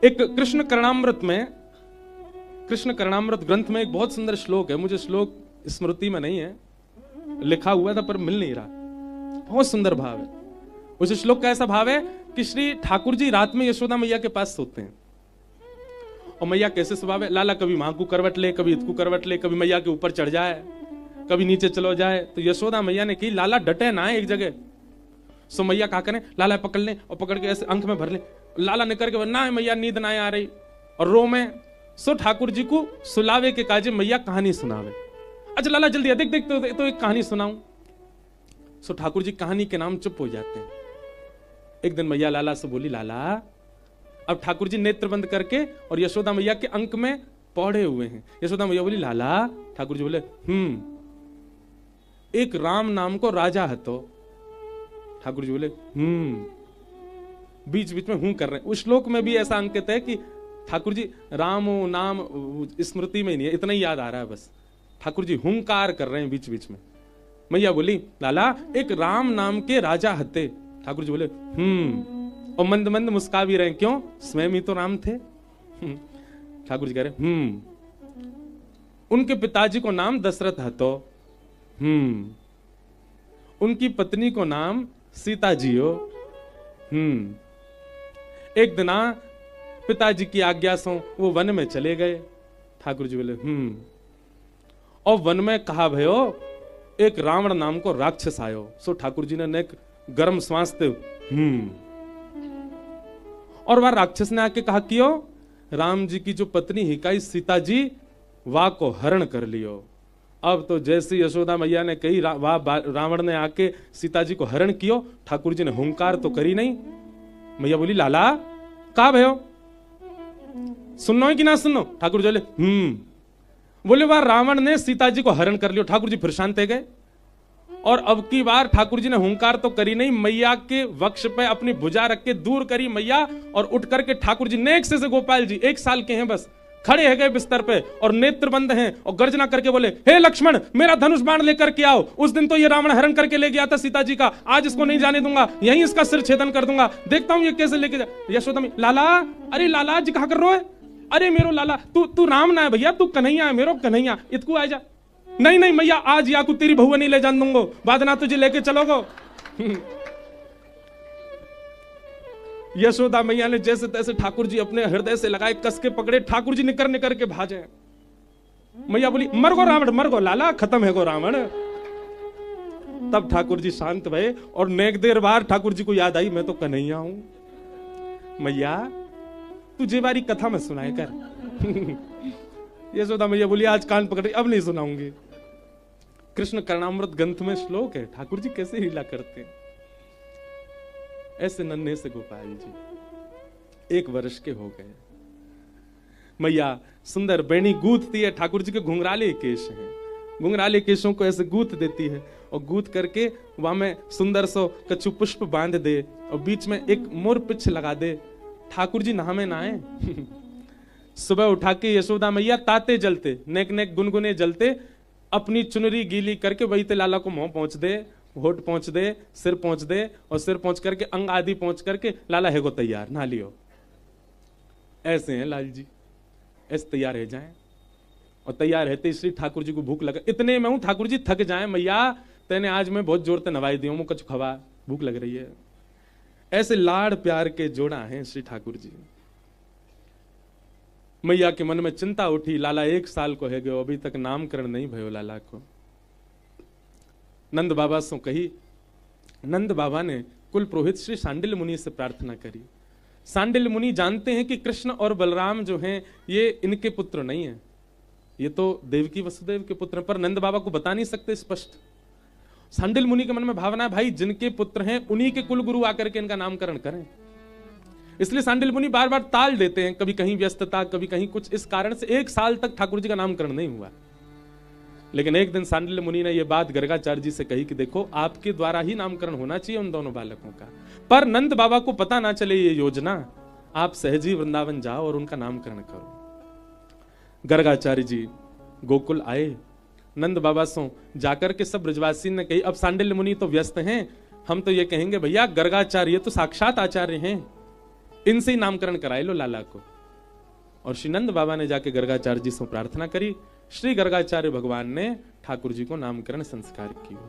एक कृष्ण कर्णामृत ग्रंथ में एक बहुत सुंदर श्लोक है, मुझे श्लोक स्मृति में नहीं है, लिखा हुआ था पर मिल नहीं रहा। बहुत सुंदर भाव है उस श्लोक का। ऐसा भाव है कि श्री ठाकुर जी रात में यशोदा मैया के पास सोते हैं, और मैया कैसे स्वभाव है, लाला कभी मां को करवट ले, कभी इसको करवट ले, कभी मैया के ऊपर चढ़ जाए, कभी नीचे चलो जाए। तो यशोदा मैया ने कही लाला डटे ना एक जगह। सो मैया क्या करें, लाला पकड़ ले और पकड़ के ऐसे अंक में भर ले, लाला निकल के ना मैया नींद ना आ रही और रो में। सो ठाकुर जी को सुलावे के काजे मैया कहानी सुनावे। अच्छा लाला जल्दी देख देख तो एक कहानी सुनाऊं। सो ठाकुर जी कहानी के नाम चुप हो जाते हैं। एक दिन मैया लाला से बोली, लाला अब ठाकुर जी नेत्र बंद करके और यशोदा मैया के अंक में पौड़े हुए हैं। यशोदा मैया बोली, लाला। ठाकुर जी बोले, एक राम नाम को राजा है। तो ठाकुर जी बोले, बीच बीच में कर रहे हैं। उस श्लोक में भी ऐसा अंकित है कि ठाकुर जी राम नाम स्मृति में नहीं है, इतना ही याद आ रहा है बस। ठाकुर जी हुंकार कर रहे हैं बीच बीच में। मैया बोली, लाला एक राम नाम के राजा हते। ठाकुर जी बोले, और मंद मंद मुस्का भी रहे, क्यों, स्वयं ही तो राम थे। ठाकुर जी कह रहे, उनके पिताजी को नाम दशरथ हतो, उनकी पत्नी को नाम सीता जी हो। एक दिन पिताजी की आज्ञा से वो वन में चले गए। ठाकुर जी बोले, और वन में कहा भयो एक रावण नाम को राक्षस आयो। सो ठाकुर जी ने एक गर्म श्वास दे, और वह राक्षस ने आके कहा कियो राम जी की जो पत्नी हिकाई सीता जी वाह को हरण कर लियो। अब तो जैसी यशोदा मैया ने कही वाह रावण ने आके सीता जी को हरण कियो। ठाकुर जी ने हुंकार तो करी नहीं। मैया बोली, लाला कहा भयो, सुनो है कि ना सुनो। ठाकुर जी बोले वाह रावण ने सीता जी को हरण कर लियो। ठाकुर जी फिर शांत हो गए। और अब की बार ठाकुर जी ने हुंकार तो करी नहीं, मैया के वक्ष पे अपनी भुजा रख के दूर करी मैया, और उठ करके ठाकुर जी नेक से गोपाल जी 1 साल के हैं बस, खड़े है गए बिस्तर पे और नेत्र बंद हैं, और गर्जना करके बोले, हे लक्ष्मण मेरा धनुष बाण लेकर के आओ। उस दिन तो ये रावण हरण करके ले गया था सीता जी का, आज इसको नहीं जाने दूंगा, यहीं इसका सिर छेदन कर दूंगा, देखता हूं ये कैसे लेके जा। यशोदा में, लाला, अरे लाला जी कहा कर रो है, अरे मेरो लाला तू राम ना है भैया, तू कन्हैया है, मेरो कन्हैया, इतकू आ जा। नहीं नहीं मैया आज या को तेरी बहुआ नहीं ले जान दूंगो, बाद ना तुझे लेके चलोगो। यशोदा मैया ने जैसे तैसे ठाकुर जी अपने हृदय से लगाए, कस के पकड़े, ठाकुर जी निकर निकर के भाजे। मैया बोली, मर गो रावण, मर गो लाला, खत्म है गो रावण। तब ठाकुर जी शांत भये, और नेक देर बाद ठाकुर जी को याद आई, मैं तो कन्हैया हूं। मैया तुझे बारी कथा में सुनाए कर। यशोदा मैया बोली, आज कान पकड़े, अब नहीं सुनाऊंगी। कृष्ण कर्णामृत ग्रंथ में श्लोक है, ठाकुर जी कैसे लीला करते हैं। ऐसे नन्हे से गोपाल जी 1 वर्ष के हो गए। मैया सुंदर बेणी गूंथती है, ठाकुर जी के घुंघराले केश हैं, घुंघराले केशों को ऐसे गूंथ देती है, और गूंथ करके वहां में सुंदर सो कछु पुष्प बांध दे, और बीच में एक मोर पिछ लगा दे। ठाकुर जी नहा में नहाए। सुबह उठा के यशोदा मैया ताते जलते, नेक नेक गुनगुने जलते, अपनी चुनरी गीली करके वही ते लाला को मुंह पहुंच दे, होठ पहुंच दे, सिर पहुंच दे, और सिर पहुंच करके अंग आदि पहुंच करके लाला है को तैयार, नहा लियो। ऐसे हैं लाल जी, ऐसे तैयार रह जाएं। और तैयार रहते इसलिए ठाकुर जी को भूख लगा, इतने में हूं ठाकुर जी थक जाए, मैया तेने आज मैं बहुत जोर से नवाई दियो, मुझे कुछ खवा, भूख लग रही है। ऐसे लाड़ प्यार के जोड़ा है श्री ठाकुर जी। मैया के मन में चिंता उठी, लाला 1 साल को है गयो, अभी तक नामकरण नहीं भयो लाला को। नंद बाबा से कही, नंद बाबा ने कुल पुरोहित श्री सांडिल्य मुनि से प्रार्थना करी। सांडिल्य मुनि जानते हैं कि कृष्ण और बलराम जो हैं ये इनके पुत्र नहीं है, ये तो देवकी वसुदेव के पुत्र, पर नंद बाबा को बता नहीं सकते स्पष्ट। सांडिल्य मुनि के मन में भावना है, भाई जिनके पुत्र हैं उन्हीं के कुल गुरु आकर के इनका नामकरण करें। इसलिए सांडिल्य मुनि बार बार ताल देते हैं, कभी कहीं व्यस्तता, कभी कहीं कुछ, इस कारण से 1 साल तक ठाकुर जी का नामकरण नहीं हुआ। लेकिन एक दिन सांडिल्य मुनि ने यह बात गर्गाचार्य जी से कही कि देखो आपके द्वारा ही नामकरण होना चाहिए उन दोनों बालकों का, पर नंद बाबा को पता ना चले ये योजना, आप सहजी वृंदावन जाओ और उनका नामकरण करो। गर्गाचार्य जी गोकुल आए, नंद बाबा सो जाकर के सब ब्रजवासी ने कही, अब सांडिल्य मुनि तो व्यस्त हैं, हम तो ये कहेंगे भैया गर्गाचार्य तो साक्षात आचार्य हैं, इनसे ही नामकरण कराए लो लाला को। और श्री नंद बाबा ने जाके गर्गाचार्य जी से प्रार्थना करी। श्री गर्गाचार्य भगवान ने ठाकुर जी को नामकरण संस्कार किया।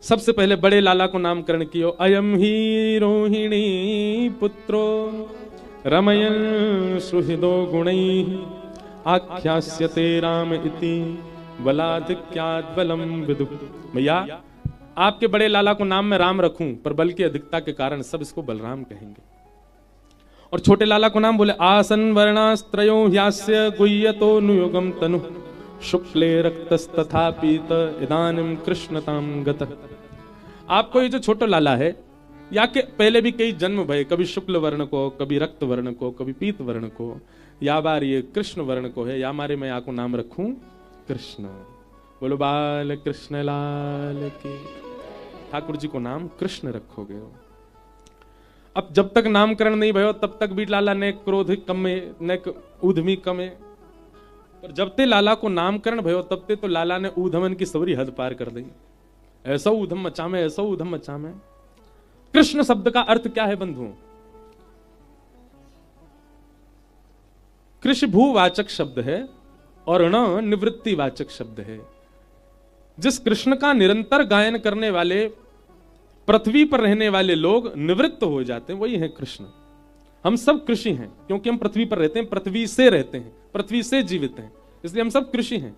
सबसे पहले बड़े लाला को नामकरण कियो। अयम ही रोहिणी पुत्रो रमयन सुहृदो गुणैः आख्यास्यते राम इति बलाधिक्यात् बलम विदु। भैया आपके बड़े लाला को नाम में राम रखूं, पर बल की अधिकता के कारण सब इसको बलराम कहेंगे। और छोटे लाला को नाम बोले आसन वर्णास्त्रयो ह्यास्य गुह्यतो नुयुगम तनु शुक्ले रक्तस्तथा पीत इदानीम कृष्णताम गतः। आपको ये जो छोटा लाला है, या के पहले भी कई जन्म भय, कभी शुक्ल वर्ण को, कभी रक्त वर्ण को, कभी पीत वर्ण को, या बार ये कृष्ण वर्ण को है, या मारे मैं आपको नाम रखूं कृष्ण। बोलो बाल कृष्ण लाल की। ठाकुर जी को नाम कृष्ण रखोगे। अब जब तक नामकरण नहीं भयो तब तक भी लाला ने क्रोध कमे न ऊधमी कमे, पर जब ते लाला को नामकरण भयो तब ते तो लाला ने ऊधमन की सवरी हद पार कर दी। ऐसा ऊधम मचामे, ऐसा ऊधम मचामे। कृष्ण शब्द का अर्थ क्या है बंधुओं? कृष्ण भूवाचक शब्द है और न निवृत्तिवाचक शब्द है। जिस कृष्ण का निरंतर गायन करने वाले पृथ्वी पर रहने वाले लोग निवृत्त हो जाते हैं, वही है कृष्ण। हम सब कृषि हैं, क्योंकि हम पृथ्वी पर रहते हैं, पृथ्वी से रहते हैं, पृथ्वी से जीवित हैं, इसलिए हम सब कृषि हैं।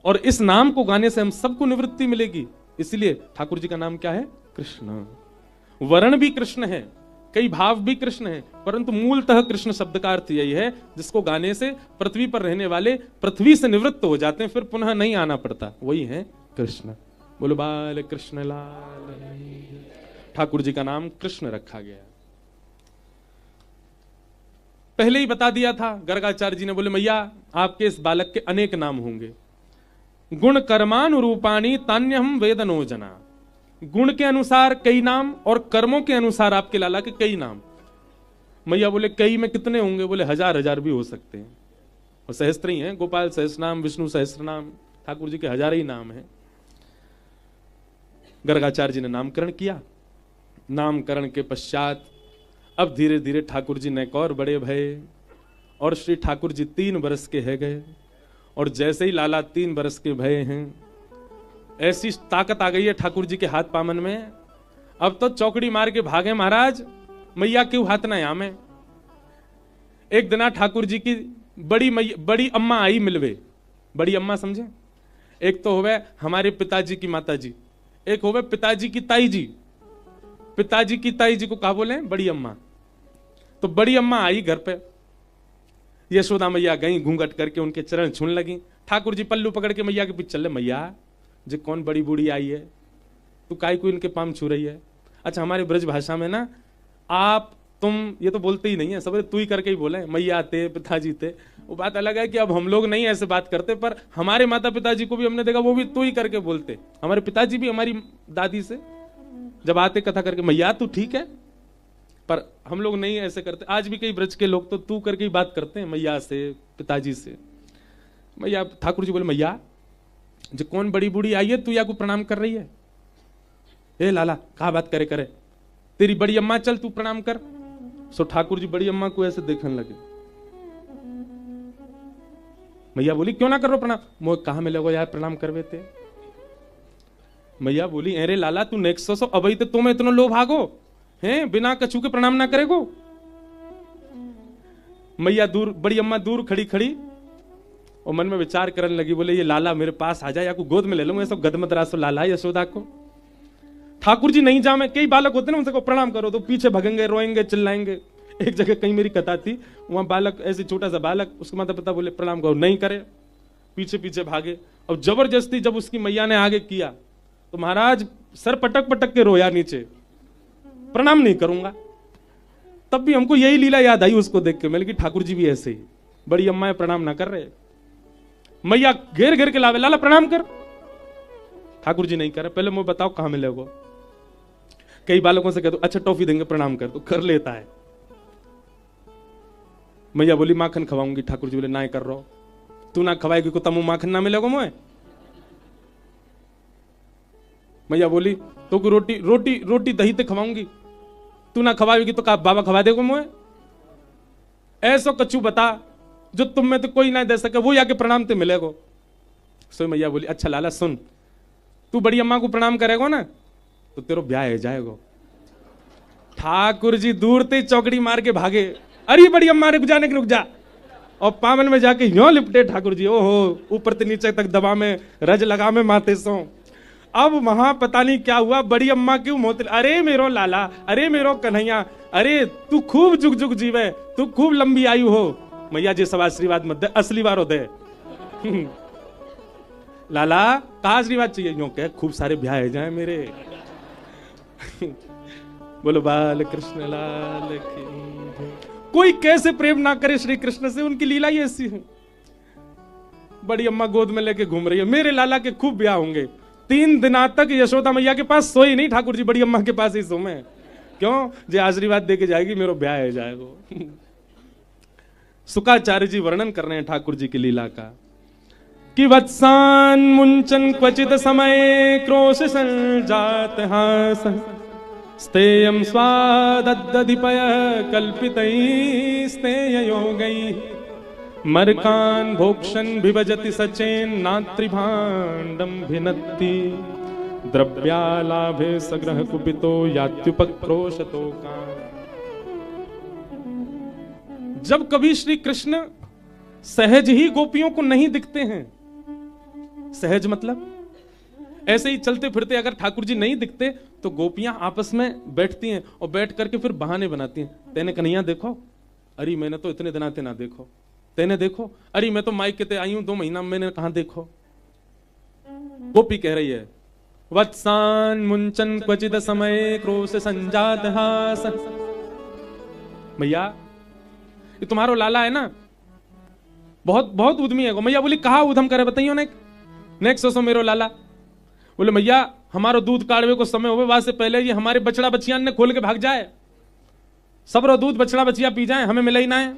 और इस नाम को गाने से हम सबको निवृत्ति मिलेगी, इसलिए ठाकुर जी का नाम क्या है? कृष्ण। वर्ण भी कृष्ण है, कई भाव भी कृष्ण है, परंतु मूलतः कृष्ण शब्द का अर्थ यही है जिसको गाने से पृथ्वी पर रहने वाले पृथ्वी से निवृत्त हो जाते हैं, फिर पुनः नहीं आना पड़ता, वही है कृष्ण। बोलो बाल कृष्ण लाल। ठाकुर जी का नाम कृष्ण रखा गया। पहले ही बता दिया था गर्गाचार्य जी ने, बोले मैया आपके इस बालक के अनेक नाम होंगे। गुण कर्मानुरूपाणी तान्यहम वेदनो जना। गुण के अनुसार कई नाम और कर्मों के अनुसार आपके लाला के कई नाम। मैया बोले कई में कितने होंगे? बोले हजार हजार भी हो सकते हैं, और सहस्त्र ही हैं। गोपाल सहस्त्र नाम, विष्णु सहस्त्र नाम, ठाकुर जी के हजार ही नाम हैं। गर्गाचार्य जी ने नामकरण किया। नामकरण के पश्चात अब धीरे धीरे ठाकुर जी ने और बड़े भये, और श्री ठाकुर जी 3 बरस के है गए। और जैसे ही लाला 3 बरस के भये हैं, ऐसी ताकत आ गई है ठाकुर जी के हाथ पामन में, अब तो चौकड़ी मार के भागे महाराज, मैया क्यों हाथ ना यहाँ में। एक दिन ठाकुर जी की बड़ी अम्मा आई मिलवे। बड़ी अम्मा समझे? एक तो होवे हमारे पिताजी की माता जी, एक होवे पिताजी की ताई जी। पिताजी की ताई जी को कहा बोले? बड़ी अम्मा। तो बड़ी अम्मा आई घर पे, यशोदा मैया गई घूंघट करके उनके चरण छून लगी। ठाकुर जी पल्लू पकड़ के मैया के पीछे चले, मैया जो कौन बड़ी बूढ़ी आई है, तू काय को इनके पाम छू रही है? अच्छा हमारे ब्रज भाषा में ना आप तुम ये तो बोलते ही नहीं है, सब तू ही करके ही बोले, मैया थे पिताजी थे। वो बात अलग है कि अब हम लोग नहीं ऐसे बात करते, पर हमारे माता पिताजी को भी हमने देखा वो भी तू ही करके बोलते। हमारे पिताजी भी हमारी दादी से जब आते कथा करके, मैया तू ठीक है, पर हम लोग नहीं ऐसे करते। आज भी कई ब्रज के लोग तो तू करके ही बात करते हैं मैया से, पिताजी से। मैया ठाकुर जी बोले मैया जो कौन बड़ी बूढ़ी आई है, तू या को प्रणाम कर रही है? ए लाला कहा बात करे करे, तेरी बड़ी अम्मा, चल तू प्रणाम कर। सो ठाकुर जी बड़ी अम्मा को ऐसे देखने लगे। मैया बोली क्यों ना करो प्रणाम? मोह कहा मिले यार प्रणाम करवे थे। मैया बोली अरे लाला तू नेक्स्ट सो अभी तो तुम्हें इतना लो भागो हैं, बिना कछू के प्रणाम ना करेगो। मैया दूर, बड़ी अम्मा दूर खड़ी खड़ी और मन में विचार करने लगी, बोले ये लाला मेरे पास आ जाए या को गोद में ले लूं, ऐसा गदमदरासो लाला यशोदा को। ठाकुर जी नहीं जामे, कई बालक होते ना उनसे को प्रणाम करो तो पीछे भगेंगे, रोएंगे, चिल्लाएंगे। एक जगह कहीं मेरी कथा थी, वहां बालक ऐसे छोटा सा बालक, उसके माता पिता बोले प्रणाम करो, नहीं करे, पीछे पीछे भागे। और जबरदस्ती जब उसकी मैया ने आगे किया तो महाराज सर पटक पटक के रोया नीचे, प्रणाम नहीं करूंगा। तब भी हमको यही लीला याद आई उसको देख के, मैंने कि ठाकुर जी भी ऐसे ही, बड़ी अम्मा प्रणाम ना कर रहे, मैया घेर घेर के लावे, लाला प्रणाम कर। ठाकुर जी नहीं करे, पहले मुझे बताओ कहां मिलेगा। कई बालकों से कह दो अच्छा टॉफी देंगे प्रणाम कर, तो कर लेता है। मैया बोली माखन खवाऊंगी, ठाकुर जी बोले ना कर रहा, तू ना खवाएगी को तमु माखन ना मिलेगा मुझे। मैया बोली तो को रोटी रोटी रोटी दही ते खवाऊंगी, तू ना खवाएगी तो बाबा खवा देगा मुझे। ऐसो कछु बता जो तुम में तो कोई ना दे सके, वो आके प्रणाम ते मिलेगो। सो मैया बोली अच्छा लाला सुन, तू बड़ी अम्मा को प्रणाम करेगो ना तो तेरो ब्याह है जाएगो। ठाकुर जी दूर ते चौकड़ी मार के भागे, अरे बड़ी अम्मा रुक जाने के रुक जा, और पावन में जाके यूं लिपटे ठाकुर जी, ओहो ऊपर से नीचे तक दबा में रज लगा में माथे सो। अब वहां पता नहीं क्या हुआ, बड़ी अम्मा क्यों मोत, अरे मेरो लाला, अरे मेरो कन्हैया, अरे तू खूब जुग जुग जीवे, तू खूब लंबी आयु हो। मैया जी सब आशीर्वाद मत दे, असली बार हो दे। लाला का आशीर्वाद चाहिए, यूं कह खूब सारे ब्याह जाए मेरे। बोलो बाल कृष्ण लाल की। कोई कैसे प्रेम ना करे श्री कृष्ण से, उनकी लीला ही ऐसी है। बड़ी अम्मा गोद में लेके घूम रही है, मेरे लाला के खूब ब्याह होंगे। 3 दिना तक यशोदा मैया के पास सोई नहीं, ठाकुर जी बड़ी अम्मा के पास ही सोमे। क्यों? जे आशीर्वाद दे के जाएगी मेरो ब्याह है जाएगा। सुकाचार्य जी वर्णन कर रहे हैं ठाकुर जी की लीला का कि वत्सान मुंचन क्वचित समय क्रोश संजात हास स्तेयं स्वादद्दधिपय कल्पितैस्तेययोगैः मर्कान् भोक्षन् विभजति सचेन नात्रिभाण्डं भिनत्ति द्रव्यालाभे सग्रह कुपितो यात्युपक्रोशतो का। जब कभी श्री कृष्ण सहज ही गोपियों को नहीं दिखते हैं, सहज मतलब ऐसे ही चलते फिरते अगर ठाकुर जी नहीं दिखते तो गोपियां आपस में बैठती हैं और बैठ करके फिर बहाने बनाती हैं। तेने कन्हैया देखो, अरे मैंने तो इतने दिन आते ना देखो, तेने देखो, अरे मैं तो माइक के आई हूं 2 महीना, मैंने कहां देखो। गोपी कह रही है वत्सान मुंचन क्वचित समय क्रोश संजात हास। मैया ये तुम्हारो लाला है ना, बहुत बहुत उद्यमी है। मैया बोली कहा उधम करे बताइयो नेक सोसो मेरो लाला। बोले मैया हमारो दूध काढ़वे को समय होवे, वहां से पहले ये हमारे बछड़ा बचियान ने खोल के भाग जाए, सबरो दूध बछड़ा बचिया पी जाए, हमें मिले ही ना है।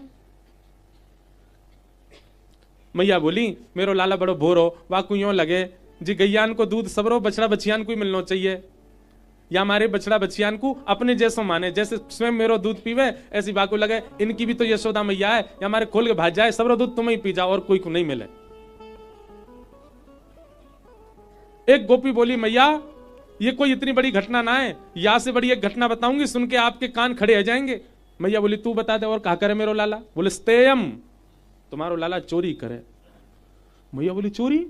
मैया बोली मेरो लाला बड़ो भोरो, वाकू यूं लगे जी गैयान को दूध सबरो बछड़ा बचियान को ही मिलना चाहिए, या हमारे बछड़ा बचियान को अपने जैसो माने, जैसे स्वयं मेरो दूध पीवे ऐसी बाकू लगे इनकी भी तो यशोदा मैया है, या हमारे खोल के भाग जाए, सबरो दूध तुम्हें ही पी जाओ और कोई को नहीं मिले। एक गोपी बोली मैया ये कोई इतनी बड़ी घटना ना है, या से बड़ी एक घटना बताऊंगी, सुन के आपके कान खड़े हो जाएंगे। मैया बोली तू बता दे। और कहा करे मेरो लाला? बोले स्तेयम, तुम्हारो लाला चोरी करे। मैया बोली चोरी?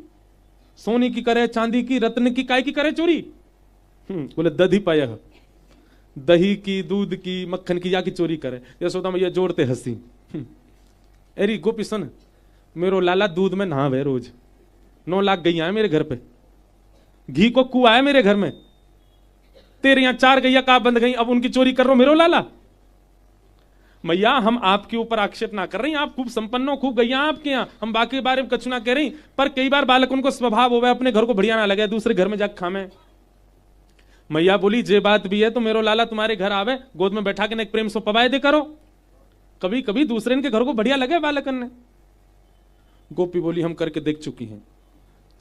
सोने की करे, चांदी की, रत्न की, काय की करे चोरी? बोले दधी पाया, दही की, दूध की, मक्खन की, या की चोरी करे। यशोदा मैया जोड़ते हंसी। अरे गोपी सुन, मेरो लाला दूध में नहावे रोज, 9 लाख गैया है मेरे घर पे, घी को कुआ है मेरे घर में, तेरे यहां 4 गैया का बंद गई, अब उनकी चोरी कर रहे हो मेरो लाला? मैया हम आपके ऊपर आक्षेप ना कर रही, आप खूब संपन्न हो, खूब गैया आपके यहाँ, हम बाकी बारे में कछु ना कह रही, पर कई बार बालक उनको स्वभाव हो गया अपने घर को बढ़िया ना लगे, दूसरे घर में जाकर खामे। मैया बोली जे बात भी है तो मेरो लाला तुम्हारे घर आवे, गोद में बैठा के एक प्रेम सो पवाए दे करो, कभी कभी दूसरे के घर को बढ़िया लगे बालकन ने। गोपी बोली हम करके देख चुकी हैं,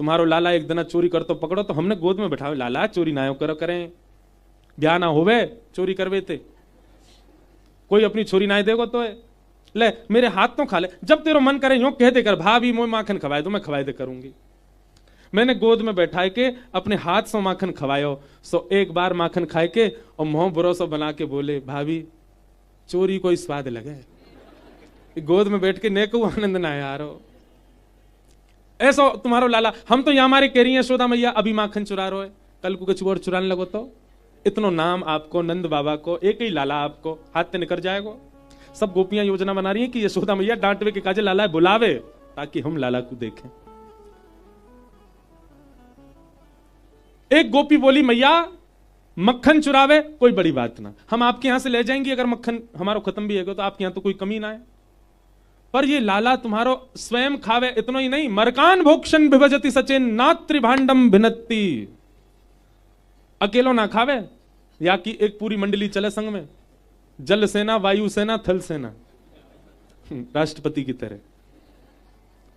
तुम्हारो लाला एक दिन चोरी कर तो पकड़ो तो हमने गोद में बैठावे, लाला चोरी ना करो करें, ब्याह ना होवे चोरी करवे थे, कोई अपनी छोरी ना देगो तो है, ले मेरे हाथ तो खा ले, जब तेरा मन करे यूं कह दे कर भाभी मोय माखन खवाए दो, मैं खवाए दे करूंगी। मैंने गोद में बैठा के अपने हाथ से माखन खवायो, सो एक बार माखन खाए के और मुंह भरोसा बना के बोले भाभी चोरी कोई स्वाद लगे, गोद में बैठ के नेको आनंद ना यारो। ऐसा तुम्हारो लाला, हम तो यहां हमारे कह रही है यशोदा मैया अभी माखन चुरा रहे, कल को कुछ और चुराने लगो तो इतनो नाम आपको, नंद बाबा को, एक ही लाला आपको हाथ से निकल जाएगा। सब गोपियां योजना बना रही है कि यशोदा मैया डांटवे के काजे लाला बुलावे ताकि हम लाला को देखें। एक गोपी बोली मैया मक्खन चुरावे कोई बड़ी बात ना, हम आपके यहां से ले जाएंगे, अगर मक्खन हमारा खत्म भी है तो आपके यहां तो कोई कमी ना है, पर ये लाला तुम्हारो स्वयं खावे, इतना ही नहीं, मरकान भोक्षण विभजति सचेन नात्रि भांडम भिनत्ति, अकेलो ना खावे, या कि एक पूरी मंडली चले संग में, जल सेना, वायु सेना, थल सेना, राष्ट्रपति की तरह।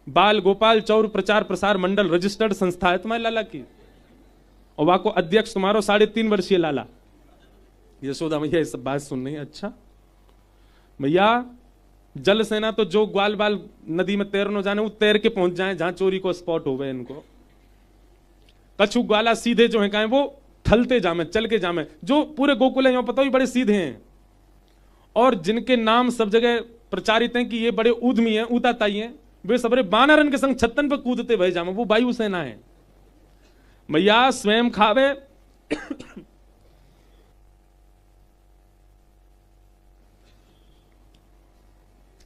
बाल गोपाल चौर प्रचार प्रसार मंडल रजिस्टर्ड संस्था है तुम्हारे लाला की, और वहां को अध्यक्ष तुम्हारो 3.5 वर्षीय लाला। यशोदा मैया ये सब बात सुन रही है, अच्छा मैया जल सेना तो जो ग्वाल बाल नदी में तैर न जाने वो तैर के पहुंच जाए जहां चोरी को स्पॉट हो गए इनको। कछु ग्वाला सीधे जो है कहें वो थलते जामे, चल के जामे, जो पूरे गोकुल है यहाँ पता भी बड़े सीधे हैं और जिनके नाम सब जगह प्रचारित हैं कि ये बड़े उद्यमी हैं, ऊताताई हैं, वे सबरे बानरन के संग छत्तन पर कूदते भय जामे, वो वायु सेना है। मैया स्वयं खावे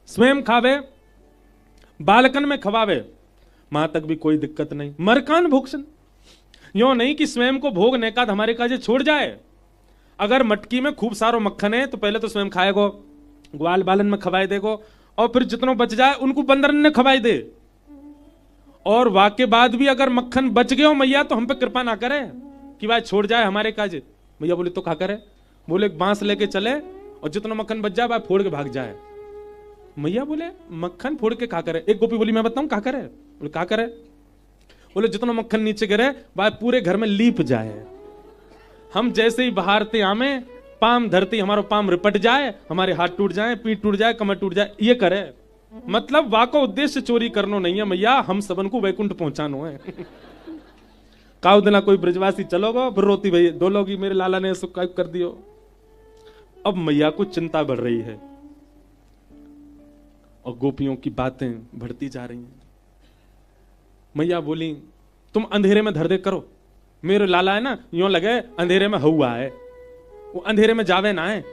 स्वयं खावे, बालकन में खवावे, मां तक भी कोई दिक्कत नहीं। मरकान भूषण, यो नहीं कि स्वयं को भोग नेकाद हमारे काजे छोड़ जाए। अगर मटकी में खूब सारो मक्खन है तो पहले तो स्वयं खाएगो, ग्वाल बालन में खवाए देगो, और फिर जितनो बच जाए उनको बंदरन ने खवाए दे। और वाके बाद भी अगर मक्खन बच गए हो मैया तो हम पे कृपा ना करे कि भाई छोड़ जाए हमारे काजे। मैया बोले तो क्या करे? बोले बांस लेके चले और जितना मक्खन बच जाए भाई फोड़ के भाग जाए। मैया बोले मक्खन फोड़ के क्या करे? एक गोपी बोली मैं बताऊं क्या करे? बोले क्या करे? बोले जितना मक्खन नीचे गिरे भाई पूरे घर में लीप जाए। हम जैसे ही बहारते आमे पाम धरती हमारा पाम रिपट जाए, हमारे हाथ टूट जाए, पीठ टूट जाए, कमर टूट जाए, ये करे। मतलब वाको उद्देश्य चोरी करनो नहीं है मैया, हम सबन को वैकुंठ पहुंचानो है। काउ दिना कोई ब्रजवासी चलोगो फिर रोती भई डोलोगी मेरे लाला ने सुकाइब कर दियो। अब मैया को चिंता बढ़ रही है और गोपियों की बातें बढ़ती जा रही हैं। मैया बोली तुम अंधेरे में धर दे करो, मेरे लाला है ना यूं लगे अंधेरे में हुआ है, वो अंधेरे में जावे ना है,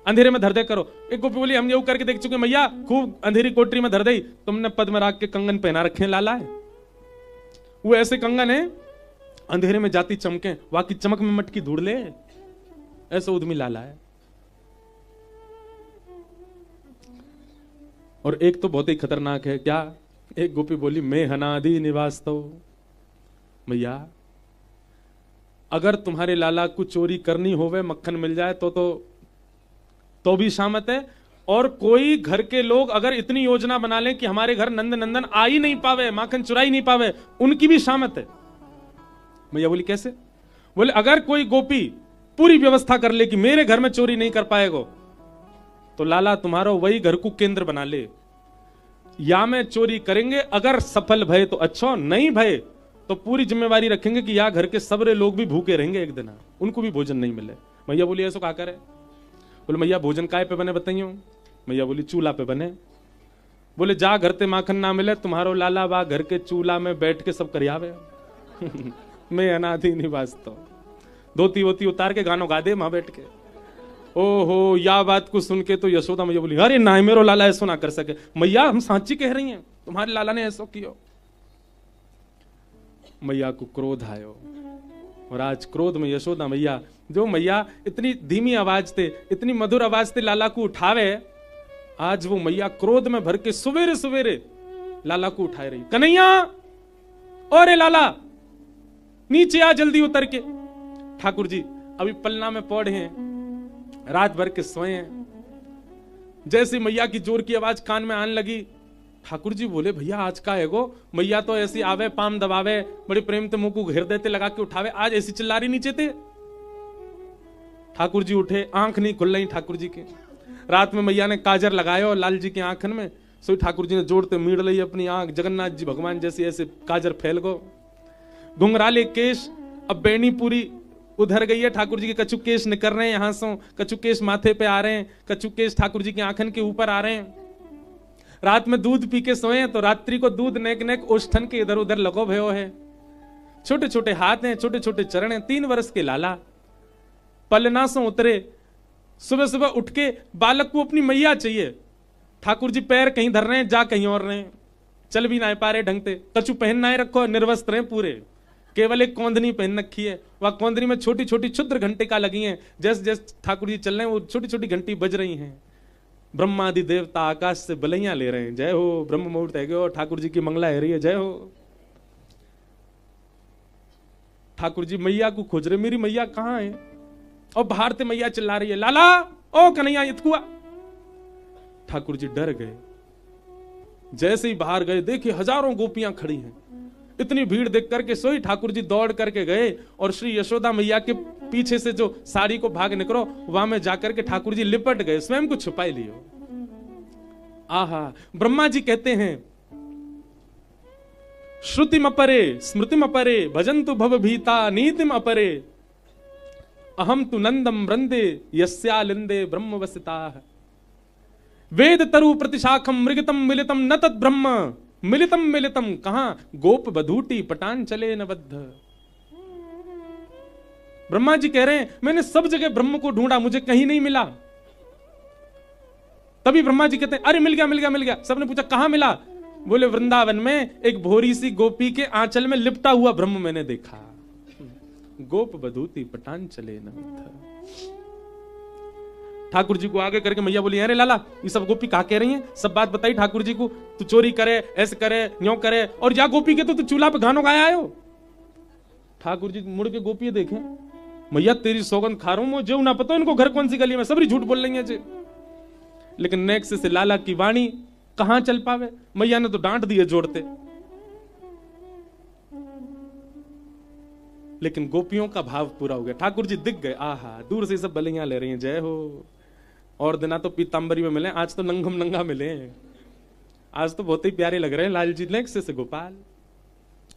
अंधेरे में धर दे करो। एक गोपी बोली हम ये करके देख चुके मैया, खूब अंधेरी कोठरी में धर दे, तुमने पद्मराग के कंगन पहना रखे हैं लाला है, वो ऐसे कंगन है अंधेरे में जाती चमके, वाकी चमक में मटकी ढूंढ ले, ऐसा उद्यमी लाला है। और एक तो बहुत ही खतरनाक है, क्या? एक गोपी बोली मैं हनादि निवास तो मैया अगर तुम्हारे लाला को चोरी करनी होवे मक्खन मिल जाए तो भी शामत है, और कोई घर के लोग अगर इतनी योजना बना लें कि हमारे घर नंद नंदन आ ही नहीं पावे, माखन चुराई नहीं पावे, उनकी भी शामत है। मैया बोली कैसे? बोले अगर कोई गोपी पूरी व्यवस्था कर ले कि मेरे घर में चोरी नहीं कर पाएगो तो लाला तुम्हारा वही घर को केंद्र बना ले, या में चोरी करेंगे, अगर सफल भय तो अच्छा, नहीं भय तो पूरी जिम्मेवारी रखेंगे कि या घर के सबरे लोग भी भूखे रहेंगे एक दिन, उनको भी भोजन नहीं मिले। मैया बोली ऐसा क्या करे? बोले मैया भोजन काय पे बने बताइयो? मैया बोली चूल्हा पे बने। बोले जा घर ते माखन ना मिले तुम्हारो लाला बा घर के चूल्हा में बैठ के सब करियावे। मैं अनादि निवास तो धोती वोती उतार के गानों गा दे वहां बैठ के। ओहो या बात को सुन के तो यशोदा मैया बोली अरे ना मेरो लाला ऐसा ना कर सके। मैया हम सांची कह रही हैं, तुम्हारे लाला ने ऐसा किया। मैया को क्रोध आयो और आज क्रोध में यशोदा मैया, जो मैया इतनी धीमी आवाज थे, इतनी मधुर आवाज थे लाला को उठावे, आज वो मैया क्रोध में भर के सवेरे सवेरे लाला को उठाए रही। कन्हैया और लाला नीचे आ जल्दी उतर के। ठाकुर जी अभी पलना में पौड़े हैं, रात भर के सोए हैं। जैसी मैया की जोर की आवाज कान में आने लगी, ठाकुर जी बोले भैया आज का है गो? मैया तो ऐसी आवे पाम दबावे, बड़े प्रेम से मुंह को घेर देते, लगा के उठावे, आज ऐसी चिल्ला रही नीचे थे। ठाकुर जी उठे, आंख नहीं खुल रही ठाकुर जी के। रात में मैया ने काजर लगाया और लाल जी के आंखन में, सो ठाकुर जी ने जोड़ते मीड़ ली अपनी आंख, जगन्नाथ जी भगवान जैसी ऐसे काजर फैल गो। घुंघराले केश, अब बेनी पूरी उधर गई है, ठाकुर जी के कछु केश निकल रहे हैं यहां से, कछु केश माथे पे आ रहे हैं, कछु केश ठाकुर जी के आंखन के ऊपर आ रहे हैं। रात में दूध पी के सोए तो रात्रि को दूध नेक नेक ओष्ठन के इधर उधर लगो भयो है। छोटे छोटे हाथ हैं, छोटे छोटे चरण हैं। 3 वर्ष के लाला पलना से उतरे, सुबह सुबह उठ के बालक को अपनी मैया चाहिए। ठाकुर जी पैर कहीं धर रहे हैं, जा कहीं और रहे हैं, चल भी ना पा रहे ढंग से, कछु पहन ना रखो, निर्वस्त्र हैं पूरे, केवल एक कौंधनी पहन रखी है। वह कौंधनी में छोटी छोटी क्षुद्र घंटिका लगी हैं, जैसे जैसे ठाकुर जी चल रहे हैं वो छोटी छोटी घंटी बज रही हैं। ब्रह्मादि देवता आकाश से बलैया ले रहे हैं, जय हो। ब्रह्म मुहूर्त है गयो, ठाकुर जी की मंगला है रही है, जय हो। ठाकुर जी मैया को खोज रहे, मेरी मैया कहां है? और बाहर से मैया चिल्ला रही है, लाला ओ कन्हैया इतकुआ। ठाकुर जी डर गए। जैसे ही बाहर गए देखे हजारों गोपियां खड़ी हैं। इतनी भीड़ देख करके सोई ठाकुर जी दौड़ करके गए और श्री यशोदा मैया के पीछे से जो साड़ी को भाग निकलो वहां में जाकर के ठाकुर जी लिपट गए, स्वयं को छुपाई लियो। आहा, ब्रह्मा जी कहते हैं श्रुतिम अपरे स्मृतिम अपरे भजन्तु भव भीता नीतिम अपरे अहम तु नंदम वृंदे यस्यालिंदे ब्रह्म वसिता। वेद तरु प्रतिशाखम मृगतम मिलितम न तद ब्रह्म मिलितम मिलितम कहां गोप बधूटी पटान चले न बद्ध। ब्रह्मा जी कह रहे हैं मैंने सब जगह ब्रह्म को ढूंढा, मुझे कहीं नहीं मिला। तभी ब्रह्मा जी कहते हैं अरे मिल गया मिल गया मिल गया। सबने पूछा कहां मिला? बोले वृंदावन में एक भोरी सी गोपी के आंचल में लिपटा हुआ ब्रह्म मैंने देखा। गोप बधूती पटान चले न बद्ध। ठाकुर जी को आगे करके मैया बोली अरे लाला ये सब गोपी कहा कह रही हैं, सब बात बताई ठाकुर जी को। तू चोरी करे, ऐसे करे, न्यों करे, और जा गोपी के तो चूल्हा पे गानों गाया आयो। ठाकुर जी मुड़ के गोपी देखे, मैया तेरी सौगंध खा रहा हूं, मुझे ना पता इनको घर कौन सी गली में, सबरी झूठ बोल रही है। लेकिन नेक्स्ट से लाला की वाणी कहां चल पावे, मैया ने तो डांट दिए जोड़ते। लेकिन गोपियों का भाव पूरा हो गया, ठाकुर जी दिख गए, आहा दूर से सब बलियां ले रही हैं, जय हो। और दिना तो पीतांबरी में मिले, आज तो नंगम नंगा मिले, आज तो बहुत ही प्यारे लग रहे हैं लाल जी। नेक्स्ट से गोपाल,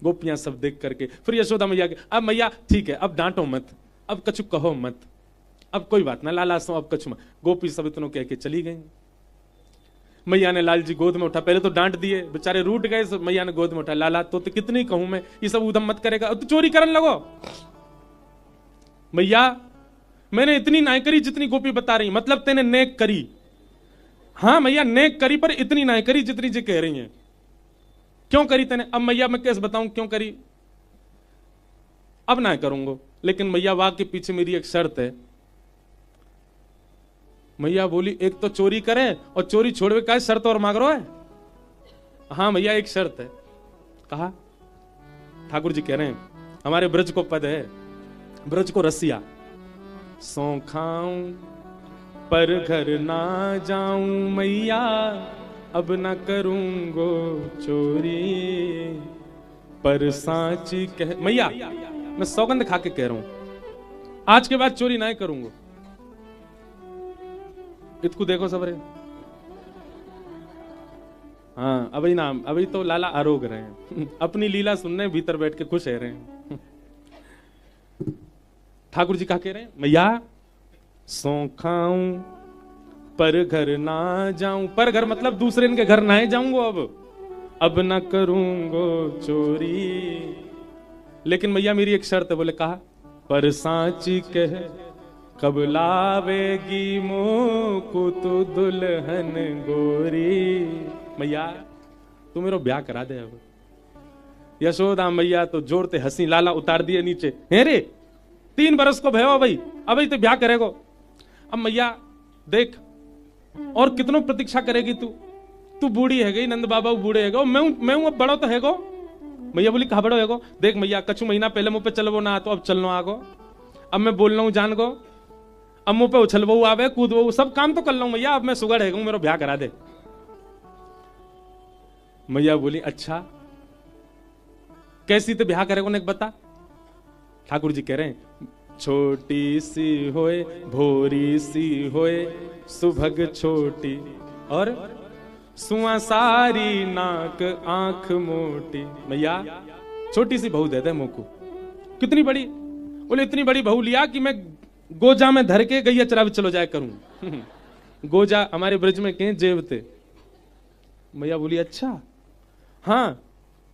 गोपियां सब देख करके फिर यशोदा मैया के, अब मैया ठीक है अब डांटो मत, अब कछु कहो मत, अब कोई बात ना लाला सो अब कछु मत। गोपी सब इतनों कह के चली गई। मैया ने लाल जी गोद में उठा, पहले तो डांट दिए बेचारे रूठ गए, मैया ने गोद में उठा, लाला तो कितनी कहूं मैं, ये सब उधम मत करेगा, अब तो चोरी करने लगो। मैया मैंने इतनी नाय करी जितनी गोपी बता रही, मतलब तेने नेक करी। हाँ मैया नेक करी पर इतनी नाय करी जितनी जी कह रही हैं। क्यों करी तेने? अब मैया मैं कैसे बताऊं क्यों करी, अब ना करूंगा। लेकिन मैया वाह के पीछे मेरी एक शर्त है। मैया बोली एक तो चोरी करे और चोरी छोड़वे का शर्त और मांग रहा है। हाँ मैया एक शर्त है। कहा? ठाकुर जी कह रहे हैं हमारे ब्रज को पद है, ब्रज को रसिया, सौ खाऊं पर घर ना जाऊं मैया, अब ना करूंगो चोरी पर सांची कह। मैया मैं सौगंध खा के कह रहा हूं आज के बाद चोरी ना करूंगा। इसको देखो सबरे, हाँ अभी ना, अभी तो लाला आरोग रहे हैं अपनी लीला सुनने, भीतर बैठ के खुश है रहे हैं। ठाकुर जी क्या कह रहे हैं? मैया सौ खाऊं पर घर ना जाऊं, पर घर मतलब दूसरे इनके घर ना जाऊंगा, अब ना करूंगो चोरी। लेकिन मैया मेरी एक शर्त है। बोले कहा? पर सांची कह कब लावेगी मोको तो दुल्हन गोरी। मैया तू मेरा ब्याह करा दे अब। यशोदा मैया तो जोरते हंसी, लाला उतार दिए नीचे, हे रे 3 बरस को भयो भाई, अब तो ब्याह करेगो। अब मैया देख और कितनों प्रतीक्षा करेगी तू, तू बूढ़ी है गई, नंद बाबा बूढ़े है गो, मैं हूं अब बड़ो तो है गो। मैया बोली कहा बड़ो है गो? देख मैया कछु महीना पहले मुंह पे चलवो ना तो अब चलनो आगो, अब मैं बोल रहा हूं जान गो, अब मुंह पे उछलवो आवे कूदवो सब काम तो कर लो मैया, अब मैं सुगड़ है मेरा ब्याह करा दे। मैया बोली अच्छा कैसी तो ब्याह करेगो ने बता। ठाकुर जी कह रहे हैं छोटी सी होए भोरी सी होए सुभग छोटी और सुआ सारी नाक आंख मोटी। मैया छोटी सी बहू दे दे मोको। कितनी बड़ी? बोले इतनी बड़ी बहू लिया कि मैं गोजा में धर के गैया चरावे चलो जाए करूं। गोजा हमारे ब्रज में कहीं जेबते। मैया बोली अच्छा हाँ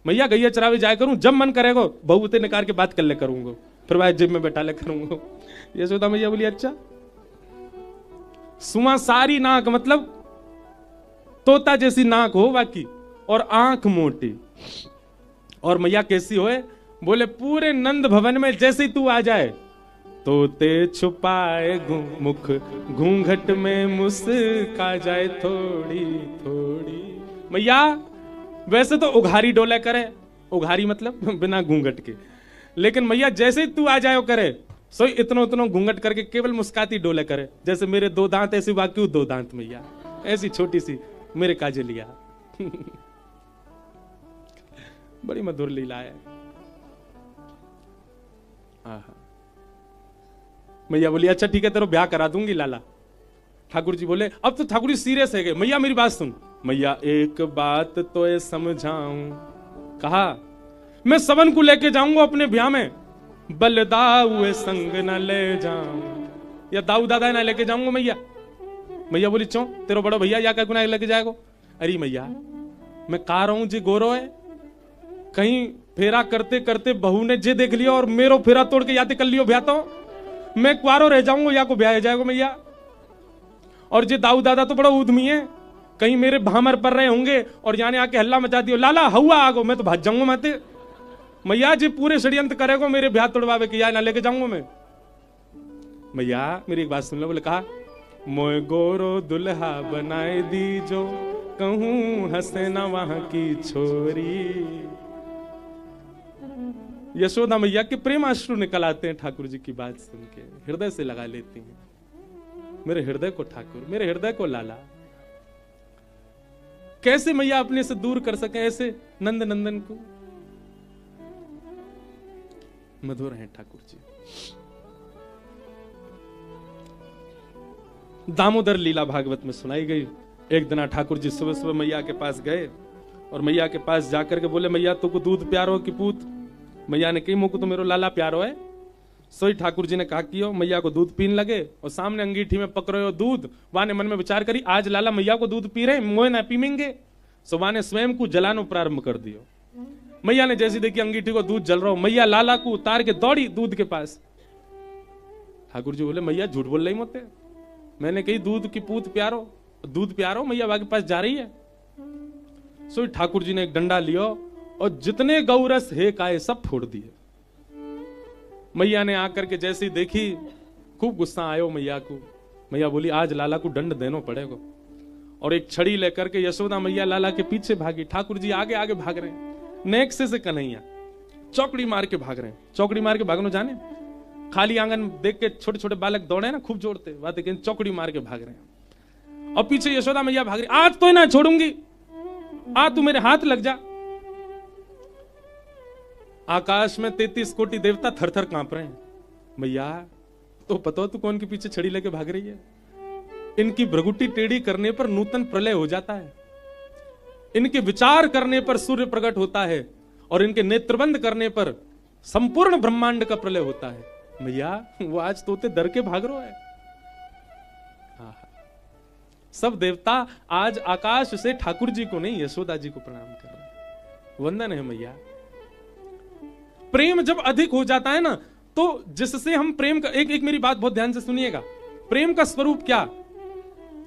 मैया गैया चरावे जाए करूं, जब मन करेगा बहू ते निकाल के बात कर ले करूंगा, फिर वह जेब में बैठा ले करूंगा। यशोदा मैया बोली अच्छा। सुमा सारी नाक मतलब तोता जैसी नाक हो बाकी, और आंख मोटी। और मैया कैसी होए? बोले पूरे नंद भवन में जैसे तू आ जाए तोते छुपाए मुख घूंघट में मुस्का जाए थोड़ी थोड़ी। मैया वैसे तो उघारी डोले करे, उघारी मतलब बिना घूंघट के, लेकिन मैया जैसे ही तू आ जाए करे सो इतनो इतनो घूंघट करके केवल मुस्काती डोले करे, जैसे मेरे 2 दांत ऐसी बाकी 2 दांत मैया ऐसी छोटी सी मेरे काजे लिया। बड़ी मधुर लीला है। मैया बोली अच्छा ठीक है तेरा ब्याह करा दूंगी लाला। ठाकुर जी बोले अब तो ठाकुर जी सीरियस है गए। मैया मेरी बात सुन, मैया एक बात तो ये समझाऊं, कहा मैं सबन को लेके जाऊंगा अपने ब्याह में, बलदाऊ संग न ले जाऊं, या दाऊ दादा ना लेके जाऊंगा मैया। मैया बोली क्यों, तेरा बड़ा भैया या क्या गुना लेके जाएगा? अरे मैया मैं कह रहा हूं जी गोरो है, कहीं फेरा करते करते बहू ने जे देख लिया और मेरो फेरा तोड़ के याद कर लियो ब्याह, तो मैं कुआरो रह जाऊंगा या को ब्याह जाएगा मैया। और जे दाऊ दादा तो बड़ा उद्यमी है, कहीं मेरे भामर पर रहे होंगे और यानी आके हल्ला मचा दियो, लाला हुआ आगो, मैं तो भाग जाऊंगा माते। मैया जी पूरे षड्यंत्र करेगो मेरे ब्याह तोड़वावे के, या ना लेके जाऊंगा मैं। मैया मेरी एक बात सुन लो। बोले कहा मोय गोरो दुल्हा बनाए दी जो, कहूं हंसे ना वहां की छोरी। यशोदा मैया के प्रेमाश्रु निकल आते हैं ठाकुर जी की बात सुन के, हृदय से लगा लेती हैं। मेरे हृदय को ठाकुर, मेरे हृदय को लाला। कैसे मैया अपने से दूर कर सके ऐसे नंद नंदन को? मधुर हैं ठाकुर जी। दामोदर लीला भागवत में सुनाई गई। एक दिन ठाकुर जी सुबह सुबह मैया के पास गए और मैया के पास जाकर के बोले, मैया तुमको दूध प्यारो कि पूत? मैया ने कही मुझको तो मेरो लाला प्यारो है। सोई ठाकुर जी ने कहा कि मैया को दूध पीने लगे और सामने अंगीठी में पकड़े हो दूध। वाने मन में विचार करी आज लाला मैया को दूध पी रहे, मोए ना पीमेंगे। सो वाने स्वयं को जलानो प्रारंभ कर दियो। मैया ने जैसी देखी अंगीठी को दूध जल रहा हो, मैया लाला को उतार के दौड़ी दूध के पास। ठाकुर जी बोले मैया झूठ बोल रही मोते, मैंने कही दूध की पूत प्यारो, दूध प्यारो, मैया बाकी पास जा रही है। सो ठाकुर जी ने एक डंडा लियो और जितने गौरस है काए सब फोड़ दिए। मैया ने आकर के जैसी देखी खूब गुस्सा आयो मैया को। मैया बोली आज लाला को दंड देना पड़ेगा। और एक छड़ी लेकर के यशोदा मैया लाला के पीछे भागी। ठाकुर जी आगे आगे भाग रहे हैं, नेक से कन्हैया चौकड़ी मार के भाग रहे हैं। चौकड़ी मार के भागनो जाने, खाली आंगन देख के छोटे छोटे बालक दौड़े ना खूब जोड़ते, बात है चौकड़ी मार के भाग रहे हैं। और पीछे यशोदा मैया भाग रही, आज तो ना छोड़ूंगी, आज तू मेरे हाथ लग जा। आकाश में 33 कोटि देवता थर थर कांप रहे हैं। मैया तो पता तू कौन के पीछे छड़ी लेके भाग रही है? इनकी भ्रगुटी टेढ़ी करने पर नूतन प्रलय हो जाता है, इनके विचार करने पर सूर्य प्रकट होता है और इनके नेत्रबंद करने पर संपूर्ण ब्रह्मांड का प्रलय होता है। मैया वो आज तोते डर के भाग रहा है। सब देवता आज आकाश से ठाकुर जी को नहीं यशोदा जी को प्रणाम कर रहे हैं। वंदन है मैया। प्रेम जब अधिक हो जाता है ना, तो जिससे हम प्रेम का एक मेरी बात बहुत ध्यान से सुनिएगा। प्रेम का स्वरूप क्या?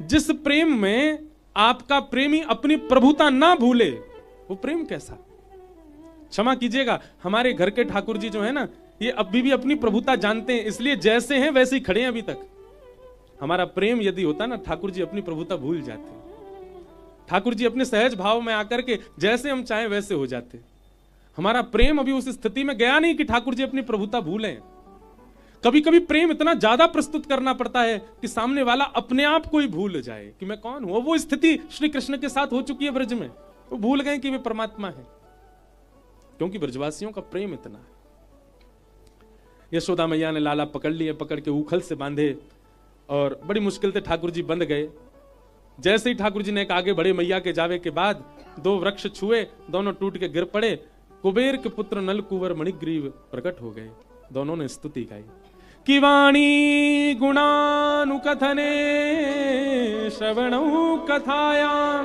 जिस प्रेम में आपका प्रेमी अपनी प्रभुता ना भूले, वो प्रेम कैसा? क्षमा कीजिएगा, हमारे घर के ठाकुर जी जो है ना, ये अभी भी अपनी प्रभुता जानते हैं, इसलिए जैसे हैं वैसे ही खड़े हैं अभी तक। हमारा प्रेम यदि होता ना, ठाकुर जी अपनी प्रभुता भूल जाते। ठाकुर जी अपने सहज भाव में आकर के जैसे हम चाहें वैसे हो जाते। हमारा प्रेम अभी उस स्थिति में गया नहीं कि ठाकुर जी अपनी प्रभुता भूलें। कभी कभी प्रेम इतना ज्यादा प्रस्तुत करना पड़ता है कि सामने वाला अपने आप को ही भूल जाए कि मैं कौन हूं। वो स्थिति श्री कृष्ण के साथ हो चुकी है ब्रज में। वो भूल गए कि वे परमात्मा है, क्योंकि ब्रजवासियों का प्रेम इतना है। यशोदा मैया ने लाला पकड़ लिए, पकड़ के उखल से बांधे और बड़ी मुश्किल से ठाकुर जी बंध गए। जैसे ही ठाकुर जी ने एक आगे बढ़े, मैया के जावे के बाद 2 वृक्ष छुए, दोनों टूट के गिर पड़े। कुबेर के पुत्र नल कुंवर मणिग्रीव प्रकट हो गए। दोनों ने स्तुति गाई कि वाणी गुणानुकथने श्रवणौ कथायां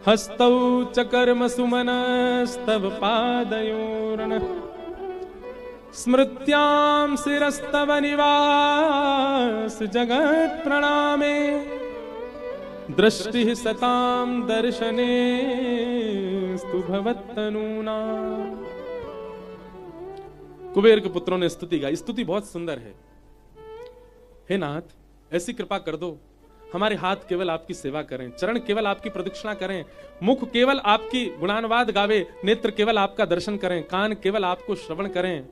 हस्तौ च कर्म सुमनस्तव पादयोर्न स्मृत्यां शिरस्तव निवास जगत् प्रणामे दृष्टि सतां दर्शने स्तु भवत्तनूना। कुबेर के पुत्रों ने स्तुति गाई। स्तुति बहुत सुंदर है। हे नाथ, ऐसी कृपा कर दो, हमारे हाथ केवल आपकी सेवा करें, चरण केवल आपकी प्रदक्षिणा करें, मुख केवल आपकी गुणानुवाद गावे, नेत्र केवल आपका दर्शन करें, कान केवल आपको श्रवण करें,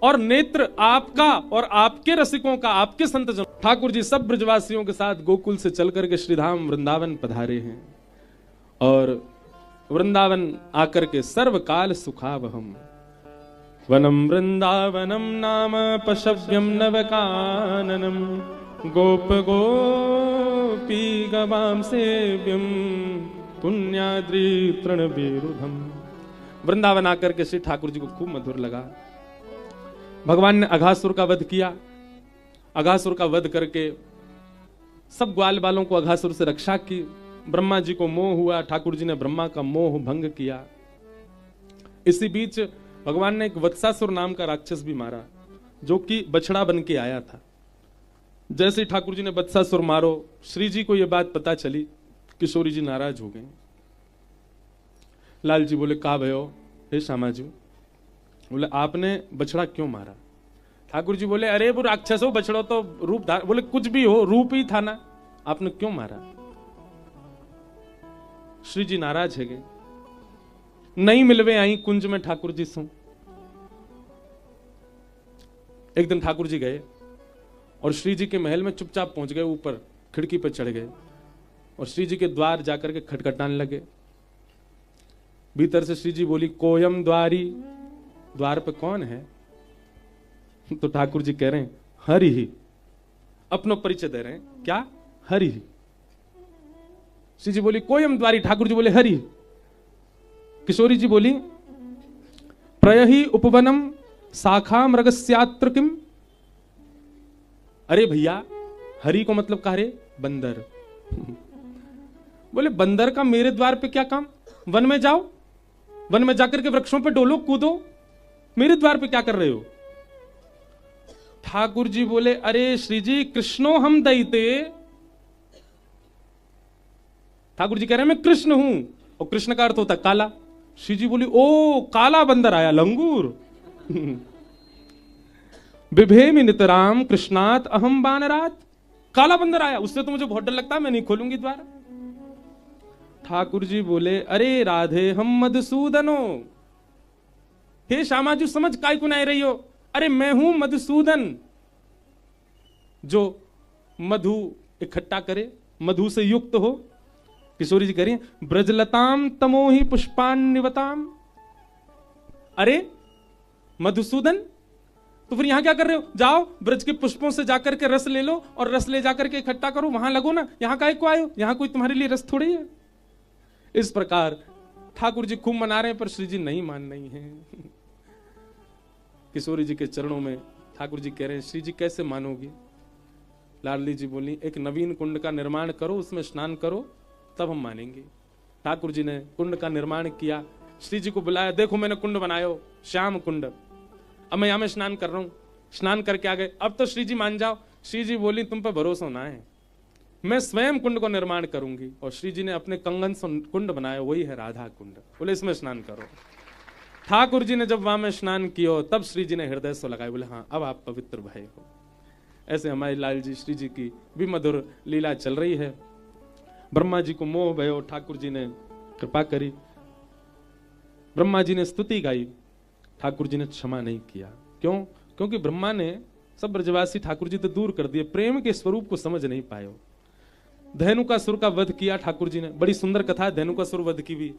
और नेत्र आपका और आपके रसिकों का, आपके संतजन। ठाकुर जी सब ब्रजवासियों के साथ गोकुल से चल करके श्रीधाम वृंदावन पधारे हैं और वृंदावन आकर के सर्वकाल सुखावहम वनम वृंदावनम नाम पशव्यम नवकाननम गोप गोपी गवाम सेव्यम पुण्याद्रि तृणबीरुधम। वृंदावन आकर के श्री ठाकुर जी को खूब मधुर लगा। भगवान ने अघासुर का वध किया। अघासुर का वध करके सब ग्वाल बालों को अघासुर से रक्षा की। ब्रह्मा जी को मोह हुआ, ठाकुर जी ने ब्रह्मा का मोह भंग किया। इसी बीच भगवान ने एक वत्सासुर नाम का राक्षस भी मारा, जो कि बछड़ा बन के आया था। जैसे ठाकुर जी ने वत्सासुर मारो, श्री जी को यह बात पता चली, किशोरी जी नाराज हो गए। लाल जी बोले, का भयो हे श्यामा जी? बोले, आपने बछड़ा क्यों मारा? ठाकुर जी बोले, अरे वो राक्षस हो, बछड़ो तो रूप धार। बोले, कुछ भी हो, रूप ही था ना, आपने क्यों मारा? श्री जी नाराज है गए। नहीं मिलवे आई कुंज में ठाकुर जी सो। एक दिन ठाकुर जी गए और श्री जी के महल में चुपचाप पहुंच गए, ऊपर खिड़की पर चढ़ गए और श्री जी के द्वार जाकर के खटखटाने लगे। भीतर से श्री जी बोली, कोयम द्वारी, द्वार पे कौन है? तो ठाकुर जी कह रहे हैं, हरि ही। अपनो परिचय दे रहे हैं, क्या? हरि ही। श्री जी बोली, कोयम द्वारी। ठाकुर जी बोले, हरि। किशोरी जी बोली, प्रयहि उपवनम शाखा मृगस्यात्र किम। अरे भैया, हरि को मतलब कहा रे? बंदर। बोले, बंदर का मेरे द्वार पे क्या काम? वन में जाओ, वन में जाकर के वृक्षों पे डोलो, कूदो, मेरे द्वार पे क्या कर रहे हो? ठाकुर जी बोले, अरे श्री जी, कृष्णो हम दईते। ठाकुर जी कह रहे हैं, मैं कृष्ण हूं, और कृष्ण का अर्थ होता है काला। श्री जी बोली, ओ काला बंदर आया, लंगूर। बिभेमि नितराम कृष्णात अहम बानरात। काला बंदर आया, उससे तो मुझे बहुत डर लगता है, मैं नहीं खोलूंगी द्वार। ठाकुर जी बोले, अरे राधे हम मधुसूदनो। हे श्यामा जी, समझ काय को नहीं रही हो? अरे मैं हूं मधुसूदन, जो मधु इकट्ठा करे, मधु से युक्त हो। किशोरी जी कह रही हैं, ब्रजलताम तमोहि पुष्पान्निवताम। अरे मधुसूदन, तो फिर यहां क्या कर रहे हो? जाओ ब्रज के पुष्पों से जाकर के रस ले लो और रस ले जाकर के इकट्ठा करो, वहां लगो ना, यहां काहे को आए हो? यहां कोई तुम्हारे लिए रस थोड़ी है। इस प्रकार ठाकुर जी खूब मना रहे हैं, पर श्री जी नहीं मान रही हैं। किशोरी जी के चरणों में ठाकुर जी कह रहे हैं, श्री जी कैसे मानोगी? लाडली जी बोली, एक नवीन कुंड का निर्माण करो, उसमें स्नान करो, तब हम मानेंगे। ठाकुर जी ने कुंड का निर्माण किया, श्री जी को बुलाया, देखो मैंने कुंड बनाया, श्याम कुंड, अब मैं यहां में स्नान कर रहा हूं। स्नान करके आ गए, अब तो श्री जी मान जाओ। श्री जी बोली, तुम पे भरोसा ना है, मैं स्वयं कुंड को निर्माण करूंगी। और श्री जी ने अपने कंगन से कुंड बनाया, वही है राधा कुंड। बोले, इसमें स्नान करो। ठाकुर जी ने जब वहां में स्नान किया, तब श्री जी ने हृदय से लगाए, बोले, हाँ अब आप पवित्र भय हो। ऐसे हमारे लाल जी श्री जी की भी मधुर लीला चल रही है। ब्रह्मा जी को मोह भयो, ठाकुर जी ने कृपा करी, ब्रह्मा जी ने स्तुति गाई, ठाकुर जी ने क्षमा नहीं किया। क्यों? क्योंकि ब्रह्मा ने सब ब्रजवासी ठाकुर जी तो दूर कर दिए, प्रेम के स्वरूप को समझ नहीं पाए। धेनुकासुर का वध किया ठाकुर जी ने, बड़ी सुंदर कथा है धेनुकासुर वध की भी।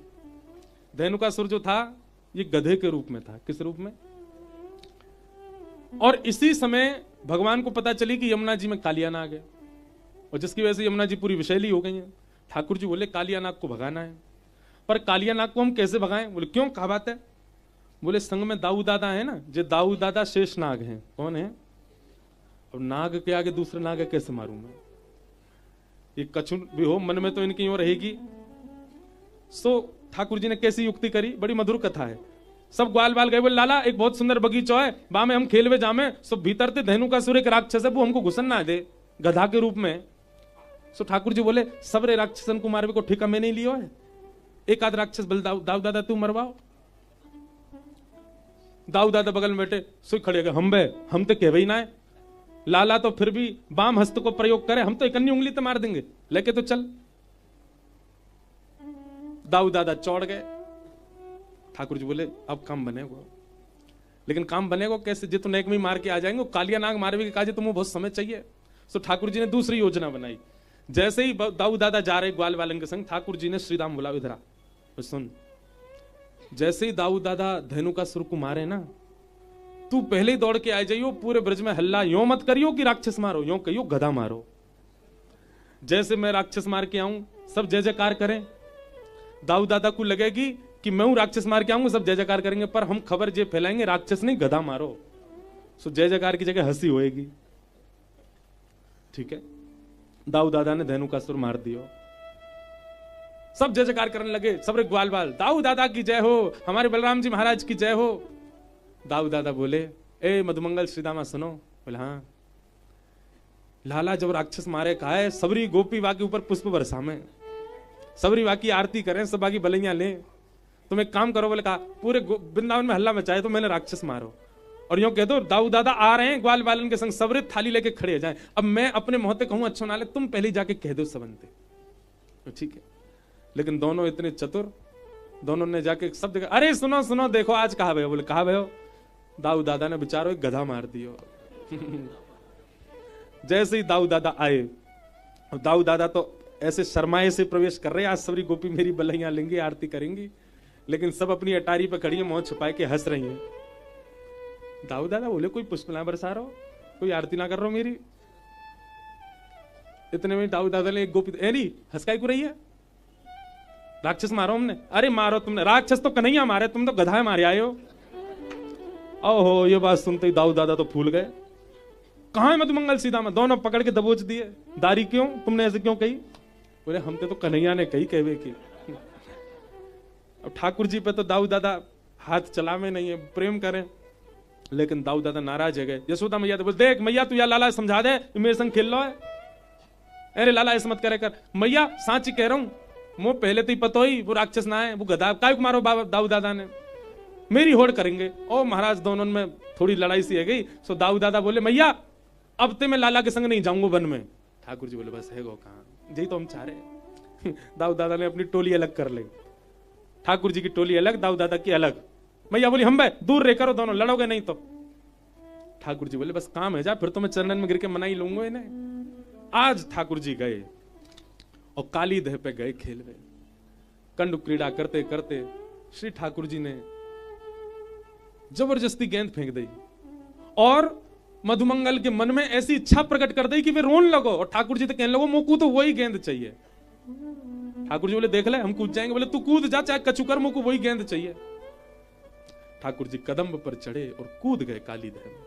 धेनुकासुर जो था, ये गधे के रूप में था। किस रूप में? और इसी समय भगवान को पता चली कि यमुना जी में कालिया नाग है, और जिसकी वजह से यमुना जी पूरी विषैली हो गई है। ठाकुर जी बोले, कालिया नाग को भगाना है, पर कालिया नाग को हम कैसे भगाएं? बोले, क्यों, कहा बात है? बोले, संग में दाऊ दादा है ना, जो दाऊ दादा शेष नाग हैं। कौन है? और नाग के आगे दूसरे नाग है, कैसे मारूं मैं? ये कछु भी हो, मन में तो इनकी यूं रहेगी। सो ठाकुर जी ने कैसी युक्ति करी, बड़ी मधुर कथा है। सब ग्वाल बाल गए, बोले, लाला एक बहुत सुंदर बगीचा है, बा में हम खेलवे जामे। सो भीतर थे धेनुकासुर एक राक्षस है, वो हमको घुसन ना दे, गधा के रूप में। सो ठाकुर जी बोले, सब रे राक्षसन को मारवे को ठेका में नहीं लियो है, एक आध राक्षस बल दाऊ दादा तू मरवाओ। दाऊ दादा बगल में बैठे, सो खड़े गए, हम तो कहवे ही ना है। लाला तो फिर भी बाम हस्त को प्रयोग करे, हम तो एक अन्य उंगली तो मार देंगे, लेके तो चल। दाऊ दादा चौड़ गए। ठाकुर जी बोले, अब काम बनेगा, लेकिन काम बनेगा कैसे? जे तो नेक में मार के आ जाएंगे, कालिया नाग मारवे के काजे तुम्हें बहुत समय चाहिए। सो ठाकुर जी ने दूसरी योजना बनाई। जैसे ही दाऊ दादा जा रहे ग्वाल वालन के संग, ठाकुर जी ने श्रीराम बोला, इधर आ, सुन। जैसे ही दाऊ दादा धेनुकासुर को मारे ना, तू पहले ही दौड़ के आ जाइयो, पूरे ब्रज में हल्ला यो मत करियो कि राक्षस मारो, यो कहियो गधा मारो। जैसे मैं राक्षस मार के आऊं सब जय जयकार करें, दाऊ दादा को लगेगी कि मैं हूं राक्षस मार के आऊंगा, सब जय जयकार करेंगे, पर हम खबर ये फैलाएंगे राक्षस नहीं गधा मारो, सो जय जयकार की जगह हंसी होएगी। ठीक है, दाऊ दादा ने धेनु का सुर मार दियो, सब जय जयकार करने लगे, सब रे ग्वाल बाल दाऊ दादा की जय हो, हमारे बलराम जी महाराज की जय हो। दाऊ दादा बोले, ए मधुमंगल श्रीदामा सुनो। बोले हाँ। लाला जब राक्षस मारे कहा है, सबरी गोपी वा के ऊपर पुष्प बरसा में, सबरी वा की आरती करें, सब बाकी बलैया लें। तुम एक काम करो, बोले कहा पूरे वृंदावन में हल्ला मचाए तो मैंने राक्षस मारो, और यूं कह दो दाऊ दादा आ रहे हैं ग्वाल बालन के संग, सबरे थाली लेके खड़े जाएं। अब मैं अपने मोहते कहूं अच्छा नाले, तुम पहले जाके कह दो सबनते, तो ठीक है। लेकिन दोनों इतने चतुर, दोनों ने जाके सब जगह, अरे सुनो सुनो देखो आज कहा भयो। बोले कहा भयो? दाऊ दादा ने बेचारो एक गधा मार दियो। जैसे ही दाऊ दादा आए, दाऊ दादा तो ऐसे शर्माए से प्रवेश कर रहे, आज सबरी गोपी मेरी बलैया लेंगी, आरती करेंगी, लेकिन सब अपनी अटारी पर खड़ी है, मुंह छुपाए के हंस रही है। दाऊ दादा बोले कोई पुष्प ना बरसा रहो, कोई आरती ना कर रहा मेरी। इतने में दाऊ दादा ने एक गोपी, एरी हंसकाई को रही है, राक्षस मारो हमने। अरे मारो तुमने, राक्षस तो कन्हैया मारे, तुम तो गधा मारे आए हो। ओहो, ये बात सुनते ही दाऊ दादा तो फूल गए। कहां है मधुमंगल सीधामा? दोनों पकड़ के दबोच दिए। दारी क्यों, तुमने ऐसे क्यों कही? बोले हमते तो कन्हैया ने कही कहवे की। अब ठाकुर जी पे तो दाऊ दादा हाथ चलावे नहीं है, प्रेम करें, लेकिन दाऊ दादा नाराज है गए। यशोदा मैया तो बोले देख मैया तू या लाला समझा दे, मेरे संग खेल लो है। अरे लाला ऐसा मत करे कर। मैया सांची कह रहा हूं, मुंह पहले तो ही पतो ही वो राक्षस ना है, वो गधा काय को मारो दाऊ दादा ने, मेरी होड़ करेंगे। ओ महाराज दोनों में थोड़ी लड़ाई सी है गई। सो दाऊ दादा बोले मैया अब ते मैं लाला के संग नहीं जाऊंगा वन में। ठाकुर जी बोले बस है गो कहां, यही तो हम चाह रहे। दाऊ दादा ने अपनी टोली अलग कर ली, ठाकुर जी की टोली अलग, दाऊ दादा की अलग। मैया बोली हम भाई दूर रह करो, दोनों लड़ोगे नहीं तो। ठाकुर जी बोले बस काम है जा, फिर तो मैं चरणन में गिर के मना ही लूंगा इन्हें। आज ठाकुर जी गए और काली देह पे गए खेलवे, कंडु क्रीड़ा करते करते श्री ठाकुर जी ने जबरदस्ती गेंद फेंक दी और मधुमंगल के मन में ऐसी इच्छा प्रकट कर दी कि वे रोन लगो, और ठाकुर जी तो कहने लगो मुझको तो वही गेंद चाहिए। ठाकुर जी बोले देख ले हम कूद जाएंगे। बोले तू कूद जा चाहे कछु कर, मुझको वही गेंद चाहिए। ठाकुर जी कदम पर चढ़े और कूद गए काली देह में।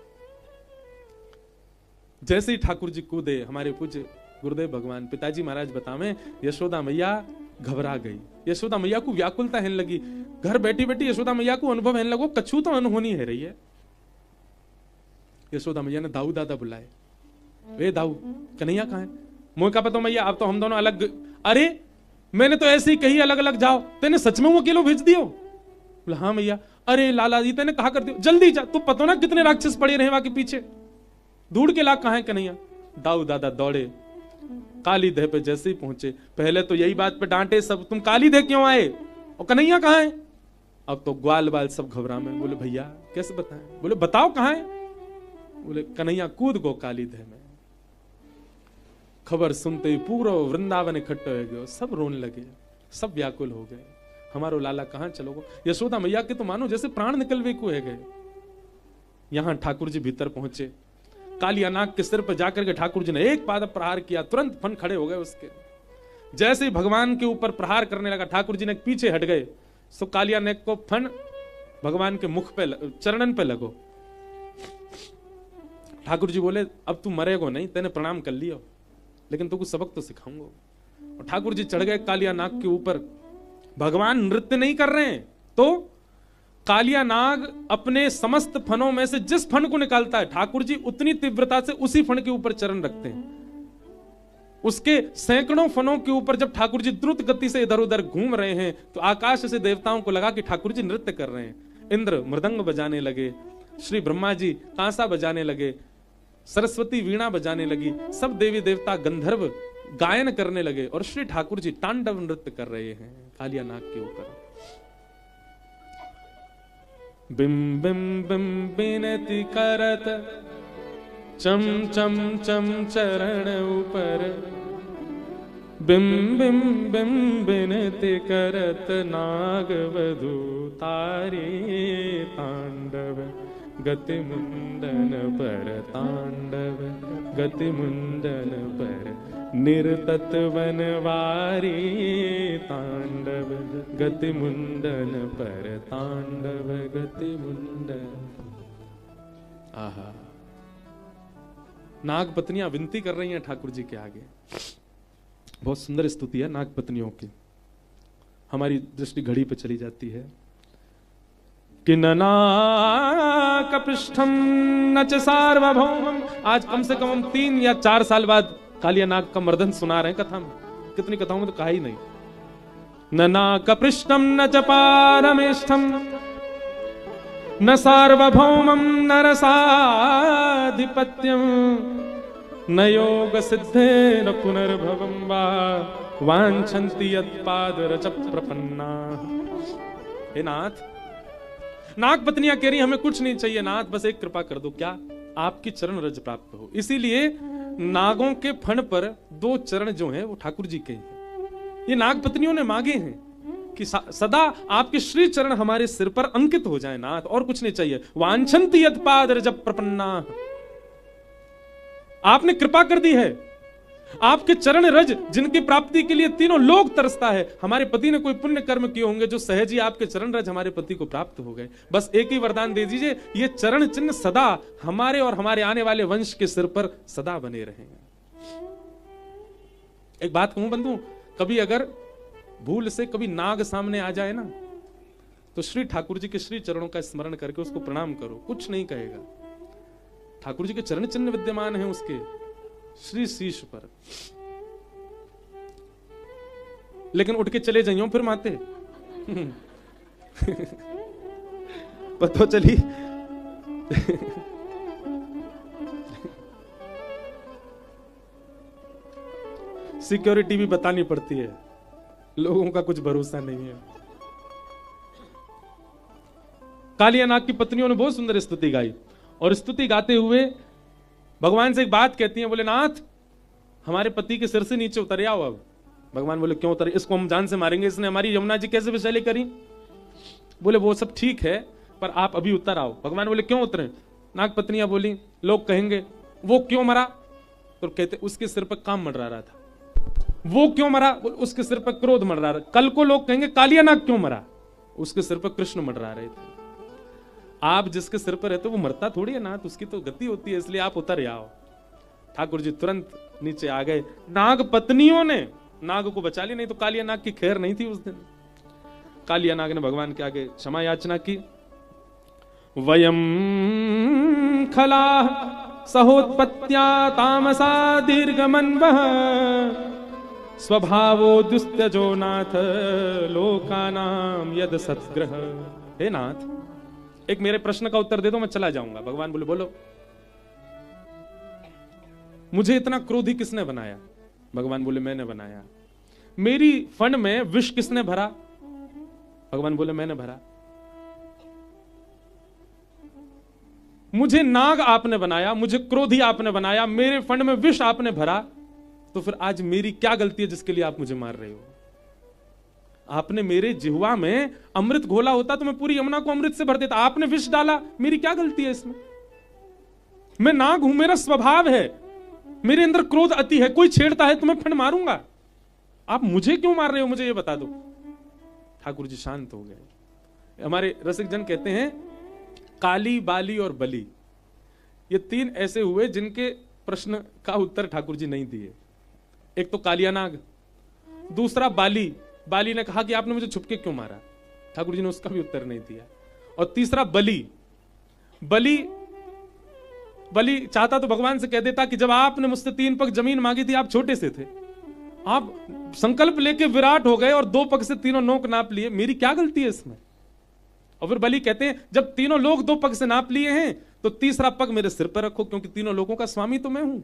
जैसे ही ठाकुर जी कूदे, हमारे पूज्य गुरुदेव भगवान पिताजी महाराज बतावे, यशोदा मैया घबरा गई। यशोदा मैया को व्याकुलता है लगी, घर बैठी बैठी यशोदा मैया को अनुभव है लगो कछु तो अनहोनी है रही है। यशोदा मैया ने दाऊ दादा बुलाए, वे दाऊ कन्हैया कहां है? मुझे का पता मैया अब तो हम दोनों अलग। अरे मैंने तो ऐसे ही कही अलग अलग जाओ, तेने सच में वो अकेलो भेज दियो? बोला हाँ मैया। अरे लाला जी तेने कहा कर दियो, जल्दी जा, तू पता ना कितने राक्षस पड़े रहे वहां के पीछे, ढूंढ के ला कहां है कन्हैया। दाऊ दादा दौड़े, काली देह पे जैसे ही पहुंचे, पहले तो यही बात पे डांटे सब, तुम काली देह क्यों आए और कन्हैया कहां है? अब तो ग्वाल बाल सब घबरा में। बोले भैया कैसे बताएं? बोले बताओ कहां है? बोले कन्हैया कूद गो काली देह में। खबर सुनते ही पूरा वृंदावन इकट्ठे हो गए, सब रोने लगे, सब व्याकुल हो गए, हमारो लाला कहां चलोगो? यशोदा मैया के तो मानो जैसे प्राण निकलवे को है गए। यहां ठाकुर जी भीतर पहुंचे, कालिया नाग के सिर पर जाकर के ठाकुर जी ने एक पाद प्रहार किया, तुरंत फन खड़े हो गए उसके। जैसे ही भगवान के ऊपर प्रहार करने लगा, ठाकुर जी ने पीछे हट गए, सो कालिया नाग को फन भगवान के मुख पे चरणन पे लगो। ठाकुर जी बोले अब तू मरेगो नहीं, तेने प्रणाम कर लियो, लेकिन तुमको सबक तो सिखाऊंगा। और ठाकुर जी चढ़ गए कालिया नाग के ऊपर। भगवान नृत्य नहीं कर रहे हैं, तो कालिया नाग अपने समस्त फनों में से जिस फन को निकालता है, ठाकुर जी उतनी तीव्रता से उसी फन के ऊपर चरण रखते हैं। उसके सैकड़ों फनों के ऊपर जब ठाकुर जी द्रुत गति से इधर उधर घूम रहे हैं, तो आकाश से देवताओं को लगा कि ठाकुर जी नृत्य कर रहे हैं। इंद्र मृदंग बजाने लगे, श्री ब्रह्मा जी कांसा बजाने लगे, सरस्वती वीणा बजाने लगी, सब देवी देवता गंधर्व गायन करने लगे, और श्री ठाकुर जी तांडव नृत्य कर रहे हैं कालिया नाग के ऊपर। बिम बिम बिम बिनती करत चम चम चम चरण ऊपर, बिम बिम बिम बिनती करत नाग वधू तारे तांडव गति मुंडन पर तांडव, गति मुंडन पर निर्तत बनवारी तांडव, गति मुंडन पर तांडव, गति मुंडन। आहा, नाग पत्नियां विनती कर रही हैं ठाकुर जी के आगे। बहुत सुंदर स्तुति है नाग पत्नियों की। हमारी दृष्टि घड़ी पे चली जाती है कि ननाक पृष्ठम न च सार्वभौमम। आज कम से कम हम 3 या 4 साल बाद कालिया नाग का मर्दन सुना रहे हैं कथा में। कितनी कथाओं में तो कहा ही नहीं। ननाक पृष्ठम न च पारमेष्ठम न सार्वभौमम न रसाधिपत्यम न योग सिद्धेन पुनर्भवम वा वांछन्ति यत्पादरच प्रपन्ना। हे नाथ, नाग पत्नियां कह रही हमें कुछ नहीं चाहिए नाथ, बस एक कृपा कर दो। क्या? आपकी चरण रज प्राप्त हो। इसीलिए नागों के फण पर 2 चरण जो हैं वो ठाकुर जी के हैं। ये नाग पत्नियों ने मांगे हैं कि सदा आपके श्री चरण हमारे सिर पर अंकित हो जाए नाथ, और कुछ नहीं चाहिए। वांछन्ति यत्पाद रज प्रपन्ना। आपने कृपा कर दी है। आपके चरण रज जिनकी प्राप्ति के लिए तीनों लोग तरसता है। हमारे पति ने कोई पुण्य कर्म किए होंगे जो सहज ही आपके चरण रज हमारे पति को प्राप्त हो गए। बस एक ही वरदान दे दीजिए, ये चरण चिन्ह सदा हमारे और हमारे आने वाले वंश के सिर पर सदा बने रहेंगे। एक बात कहूं बंधु, कभी अगर भूल से कभी नाग सामने आ जाए ना, तो श्री ठाकुर जी के श्री चरणों का स्मरण करके उसको प्रणाम करो, कुछ नहीं कहेगा। ठाकुर जी के चरण चिन्ह विद्यमान हैं उसके श्री शीश पर। लेकिन उठ के चले जाइयो फिर माते पतो चली सिक्योरिटी भी बतानी पड़ती है, लोगों का कुछ भरोसा नहीं है। कालिया नाग की पत्नियों ने बहुत सुंदर स्तुति गाई, और स्तुति गाते हुए भगवान से एक बात कहती हैं, बोले नाथ हमारे पति के सिर से नीचे उतर आओ। अब भगवान बोले क्यों उतरे? इसको हम जान से मारेंगे, इसने हमारी यमुना जी कैसे विषैले करी। बोले वो सब ठीक है, पर आप अभी उतर आओ। भगवान बोले क्यों उतरे? नाग पत्नियां बोली लोग कहेंगे वो क्यों मरा? तो कहते उसके सिर पर काम मंडरा रहा था। वो क्यों मरा? उसके सिर पर क्रोध मंडरा रहा। कल को लोग कहेंगे कालिया नाग क्यों मरा? उसके सिर पर कृष्ण मंडरा रहे थे। आप जिसके सिर पर रहते वो मरता थोड़ी है ना, तो उसकी तो गति होती है, इसलिए आप उतर आओ। ठाकुर जी तुरंत नीचे आ गए। नाग पत्नियों ने नाग को बचा लिया, नहीं तो कालिया नाग की खैर नहीं थी उस दिन। कालिया नाग ने भगवान के आगे क्षमा याचना की। वयम खला सहोत्पत्त्या तामसा दीर्घमन्वः स्वभावो दुस्त्यजो नाथ लोकानाम यद सत्ग्रह। हे नाथ, एक मेरे प्रश्न का उत्तर दे दो, मैं चला जाऊंगा। भगवान बोले बोलो। मुझे इतना क्रोधी किसने बनाया? भगवान बोले मैंने बनाया। मेरी फण में विष किसने भरा? भगवान बोले मैंने भरा। मुझे नाग आपने बनाया, मुझे क्रोधी आपने बनाया, मेरे फण में विष आपने भरा, तो फिर आज मेरी क्या गलती है जिसके लिए आप मुझे मार रहे हो? आपने मेरे जिह्वा में अमृत घोला होता तो मैं पूरी यमुना को अमृत से भर देता। आपने विष डाला, मेरी क्या गलती है इसमें? मैं नाग हूं, मेरा स्वभाव है, मेरे अंदर क्रोध अति है। कोई छेड़ता है तो मैं फण मारूंगा। आप मुझे क्यों मार रहे हो, मुझे ये बता दो। ठाकुर जी शांत हो गए। हमारे रसिक जन कहते हैं काली, बाली और बली, ये 3 ऐसे हुए जिनके प्रश्न का उत्तर ठाकुर जी नहीं दिए। एक तो कालिया नाग, दूसरा बाली। बाली ने कहा कि आपने मुझे छुपके क्यों मारा? ठाकुर जी ने उसका भी उत्तर नहीं दिया। और तीसरा बली। बली चाहता तो भगवान से कह देता कि जब आपने मुझसे 3 पग जमीन मांगी थी, आप छोटे से थे, आप संकल्प लेके विराट हो गए और 2 पग से तीनों नोक नाप लिए, मेरी क्या गलती है इसमें? और फिर बली कहते हैं जब तीनों लोग 2 पग से नाप लिए हैं तो तीसरा पग मेरे सिर पर रखो, क्योंकि तीनों लोगों का स्वामी तो मैं हूं।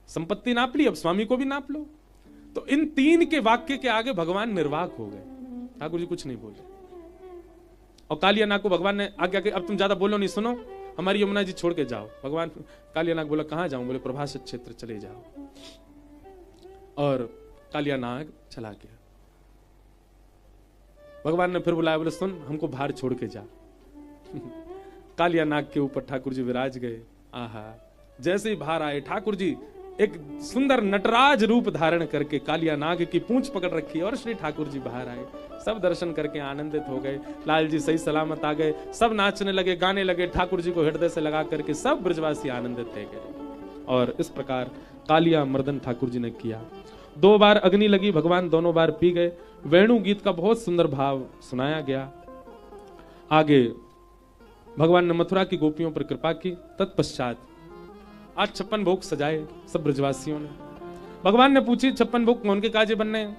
संपत्ति नाप ली, अब स्वामी को भी नाप लो। तो इन 3 के वाक्य के आगे भगवान निर्वाक हो गए। ठाकुर जी कुछ नहीं बोले। और कालिया नाग को भगवान ने आज्ञा की अब तुम ज्यादा बोलो नहीं, सुनो, हमारी यमुना जी छोड़ के जाओ। भगवान कालिया नाग बोला कहां जाऊं? बोले प्रभास क्षेत्र चले जाओ। और कालिया नाग चला गया। भगवान ने फिर बुलाया, बोले सुन, हमको बाहर छोड़ के जा। कालिया नाग के ऊपर ठाकुर जी विराज गए। आहा, जैसे ही बाहर आए ठाकुर जी एक सुंदर नटराज रूप धारण करके कालिया नाग की पूंछ पकड़ रखी और श्री ठाकुर जी बाहर आए। सब दर्शन करके आनंदित हो गए। लाल जी सही सलामत आ गए। सब नाचने लगे, गाने लगे, ठाकुर जी को हृदय से लगा करके सब ब्रजवासी आनंदित थे गए। और इस प्रकार कालिया मर्दन ठाकुर जी ने किया। 2 बार अग्नि लगी, भगवान दोनों बार पी गए। वेणु गीत का बहुत सुंदर भाव सुनाया गया। आगे भगवान ने मथुरा की गोपियों पर कृपा की। तत्पश्चात आज 56 भोग सजाए सब ब्रजवासियों ने। भगवान ने पूछी 56 भोग कौन के काजे बनने हैं?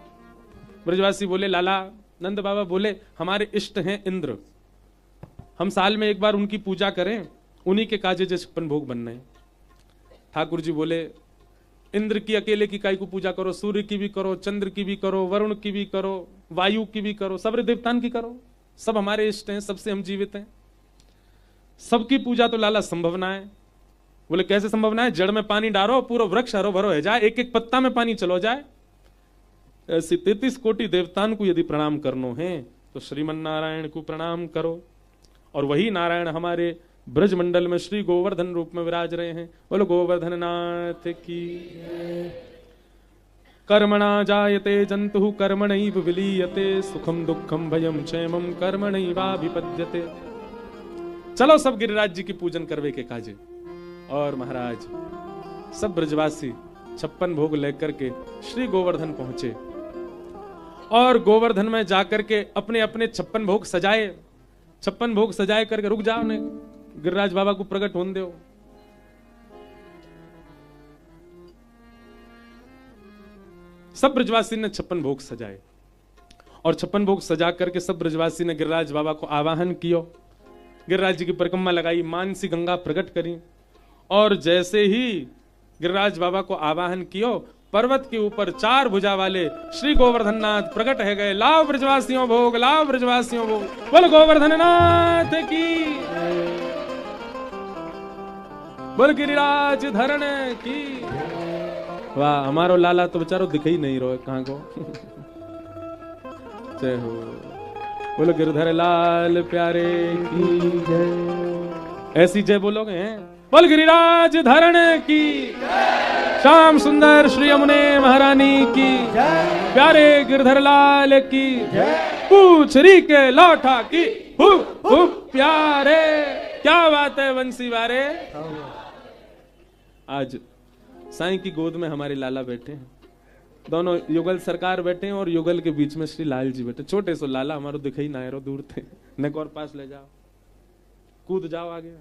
ब्रजवासी बोले लाला, नंद बाबा बोले हमारे इष्ट हैं इंद्र, हम साल में एक बार उनकी पूजा करें, उन्हीं के काजे जो 56 भोग बनने हैं। ठाकुर जी बोले इंद्र की अकेले की काय को पूजा करो, सूर्य की भी करो, चंद्र की भी करो, वरुण की भी करो, वायु की भी करो, सब देवतान की करो, सब हमारे इष्ट हैं, सबसे हम जीवित हैं। सबकी पूजा तो लाला संभव ना है। बोले कैसे संभव ना है? जड़ में पानी डालो, पूरा वृक्ष हरो भरो है जाए, एक एक पत्ता में पानी चलो जाए। ऐसी 33 कोटि देवतान को यदि प्रणाम करनो है तो श्रीमन नारायण को प्रणाम करो। और वही नारायण हमारे ब्रज मंडल में श्री गोवर्धन रूप में विराज रहे हैं। बोलो गोवर्धन नाथ की। कर्मणा जायते जंतु कर्मणैव विलीयते, सुखम दुखम भयम क्षेमम कर्मणैवाभिपद्यते। चलो सब गिरिराज जी की पूजन करवे के काजे। और महाराज सब ब्रजवासी 56 भोग लेकर के श्री गोवर्धन पहुंचे और गोवर्धन में जाकर के अपने अपने 56 भोग सजाए। 56 भोग सजाए करके रुक जाओ ने गिरिराज बाबा को प्रकट होने दो। सब ब्रजवासी ने 56 भोग सजाए और 56 भोग सजा करके सब ब्रजवासी ने गिरिराज बाबा को आवाहन किया। गिरिराज जी की परिक्रमा लगाई, मानसी गंगा प्रकट करी और जैसे ही गिरिराज बाबा को आवाहन कियो, पर्वत के ऊपर 4 भुजा वाले श्री गोवर्धन नाथ प्रकट है गए। लाओ ब्रजवासियों भोग, लाओ ब्रजवासियों भोग, बोल गोवर्धन नाथ की, बोल गिरिराज धरण की। वाह, हमारो लाला तो बेचारो दिख ही नहीं रहो कहां को। जय हो, बोलो गिरधर लाल प्यारे की जय। ऐसी जय बोलोगे हैं? बोल गिरिराज धरण की, श्याम सुंदर श्री यमुने महारानी की, प्यारे गिरधर लाल की, पूछरी के लौठा की, प्यारे। क्या बात है बंसी वारे। आज साईं की गोद में हमारे लाला बैठे हैं, दोनों युगल सरकार बैठे हैं और युगल के बीच में श्री लाल जी बैठे। छोटे सो लाला हमारो दिखाई ना रो, दूर थे। नेक और पास ले जाओ, कूद जाओ आगे।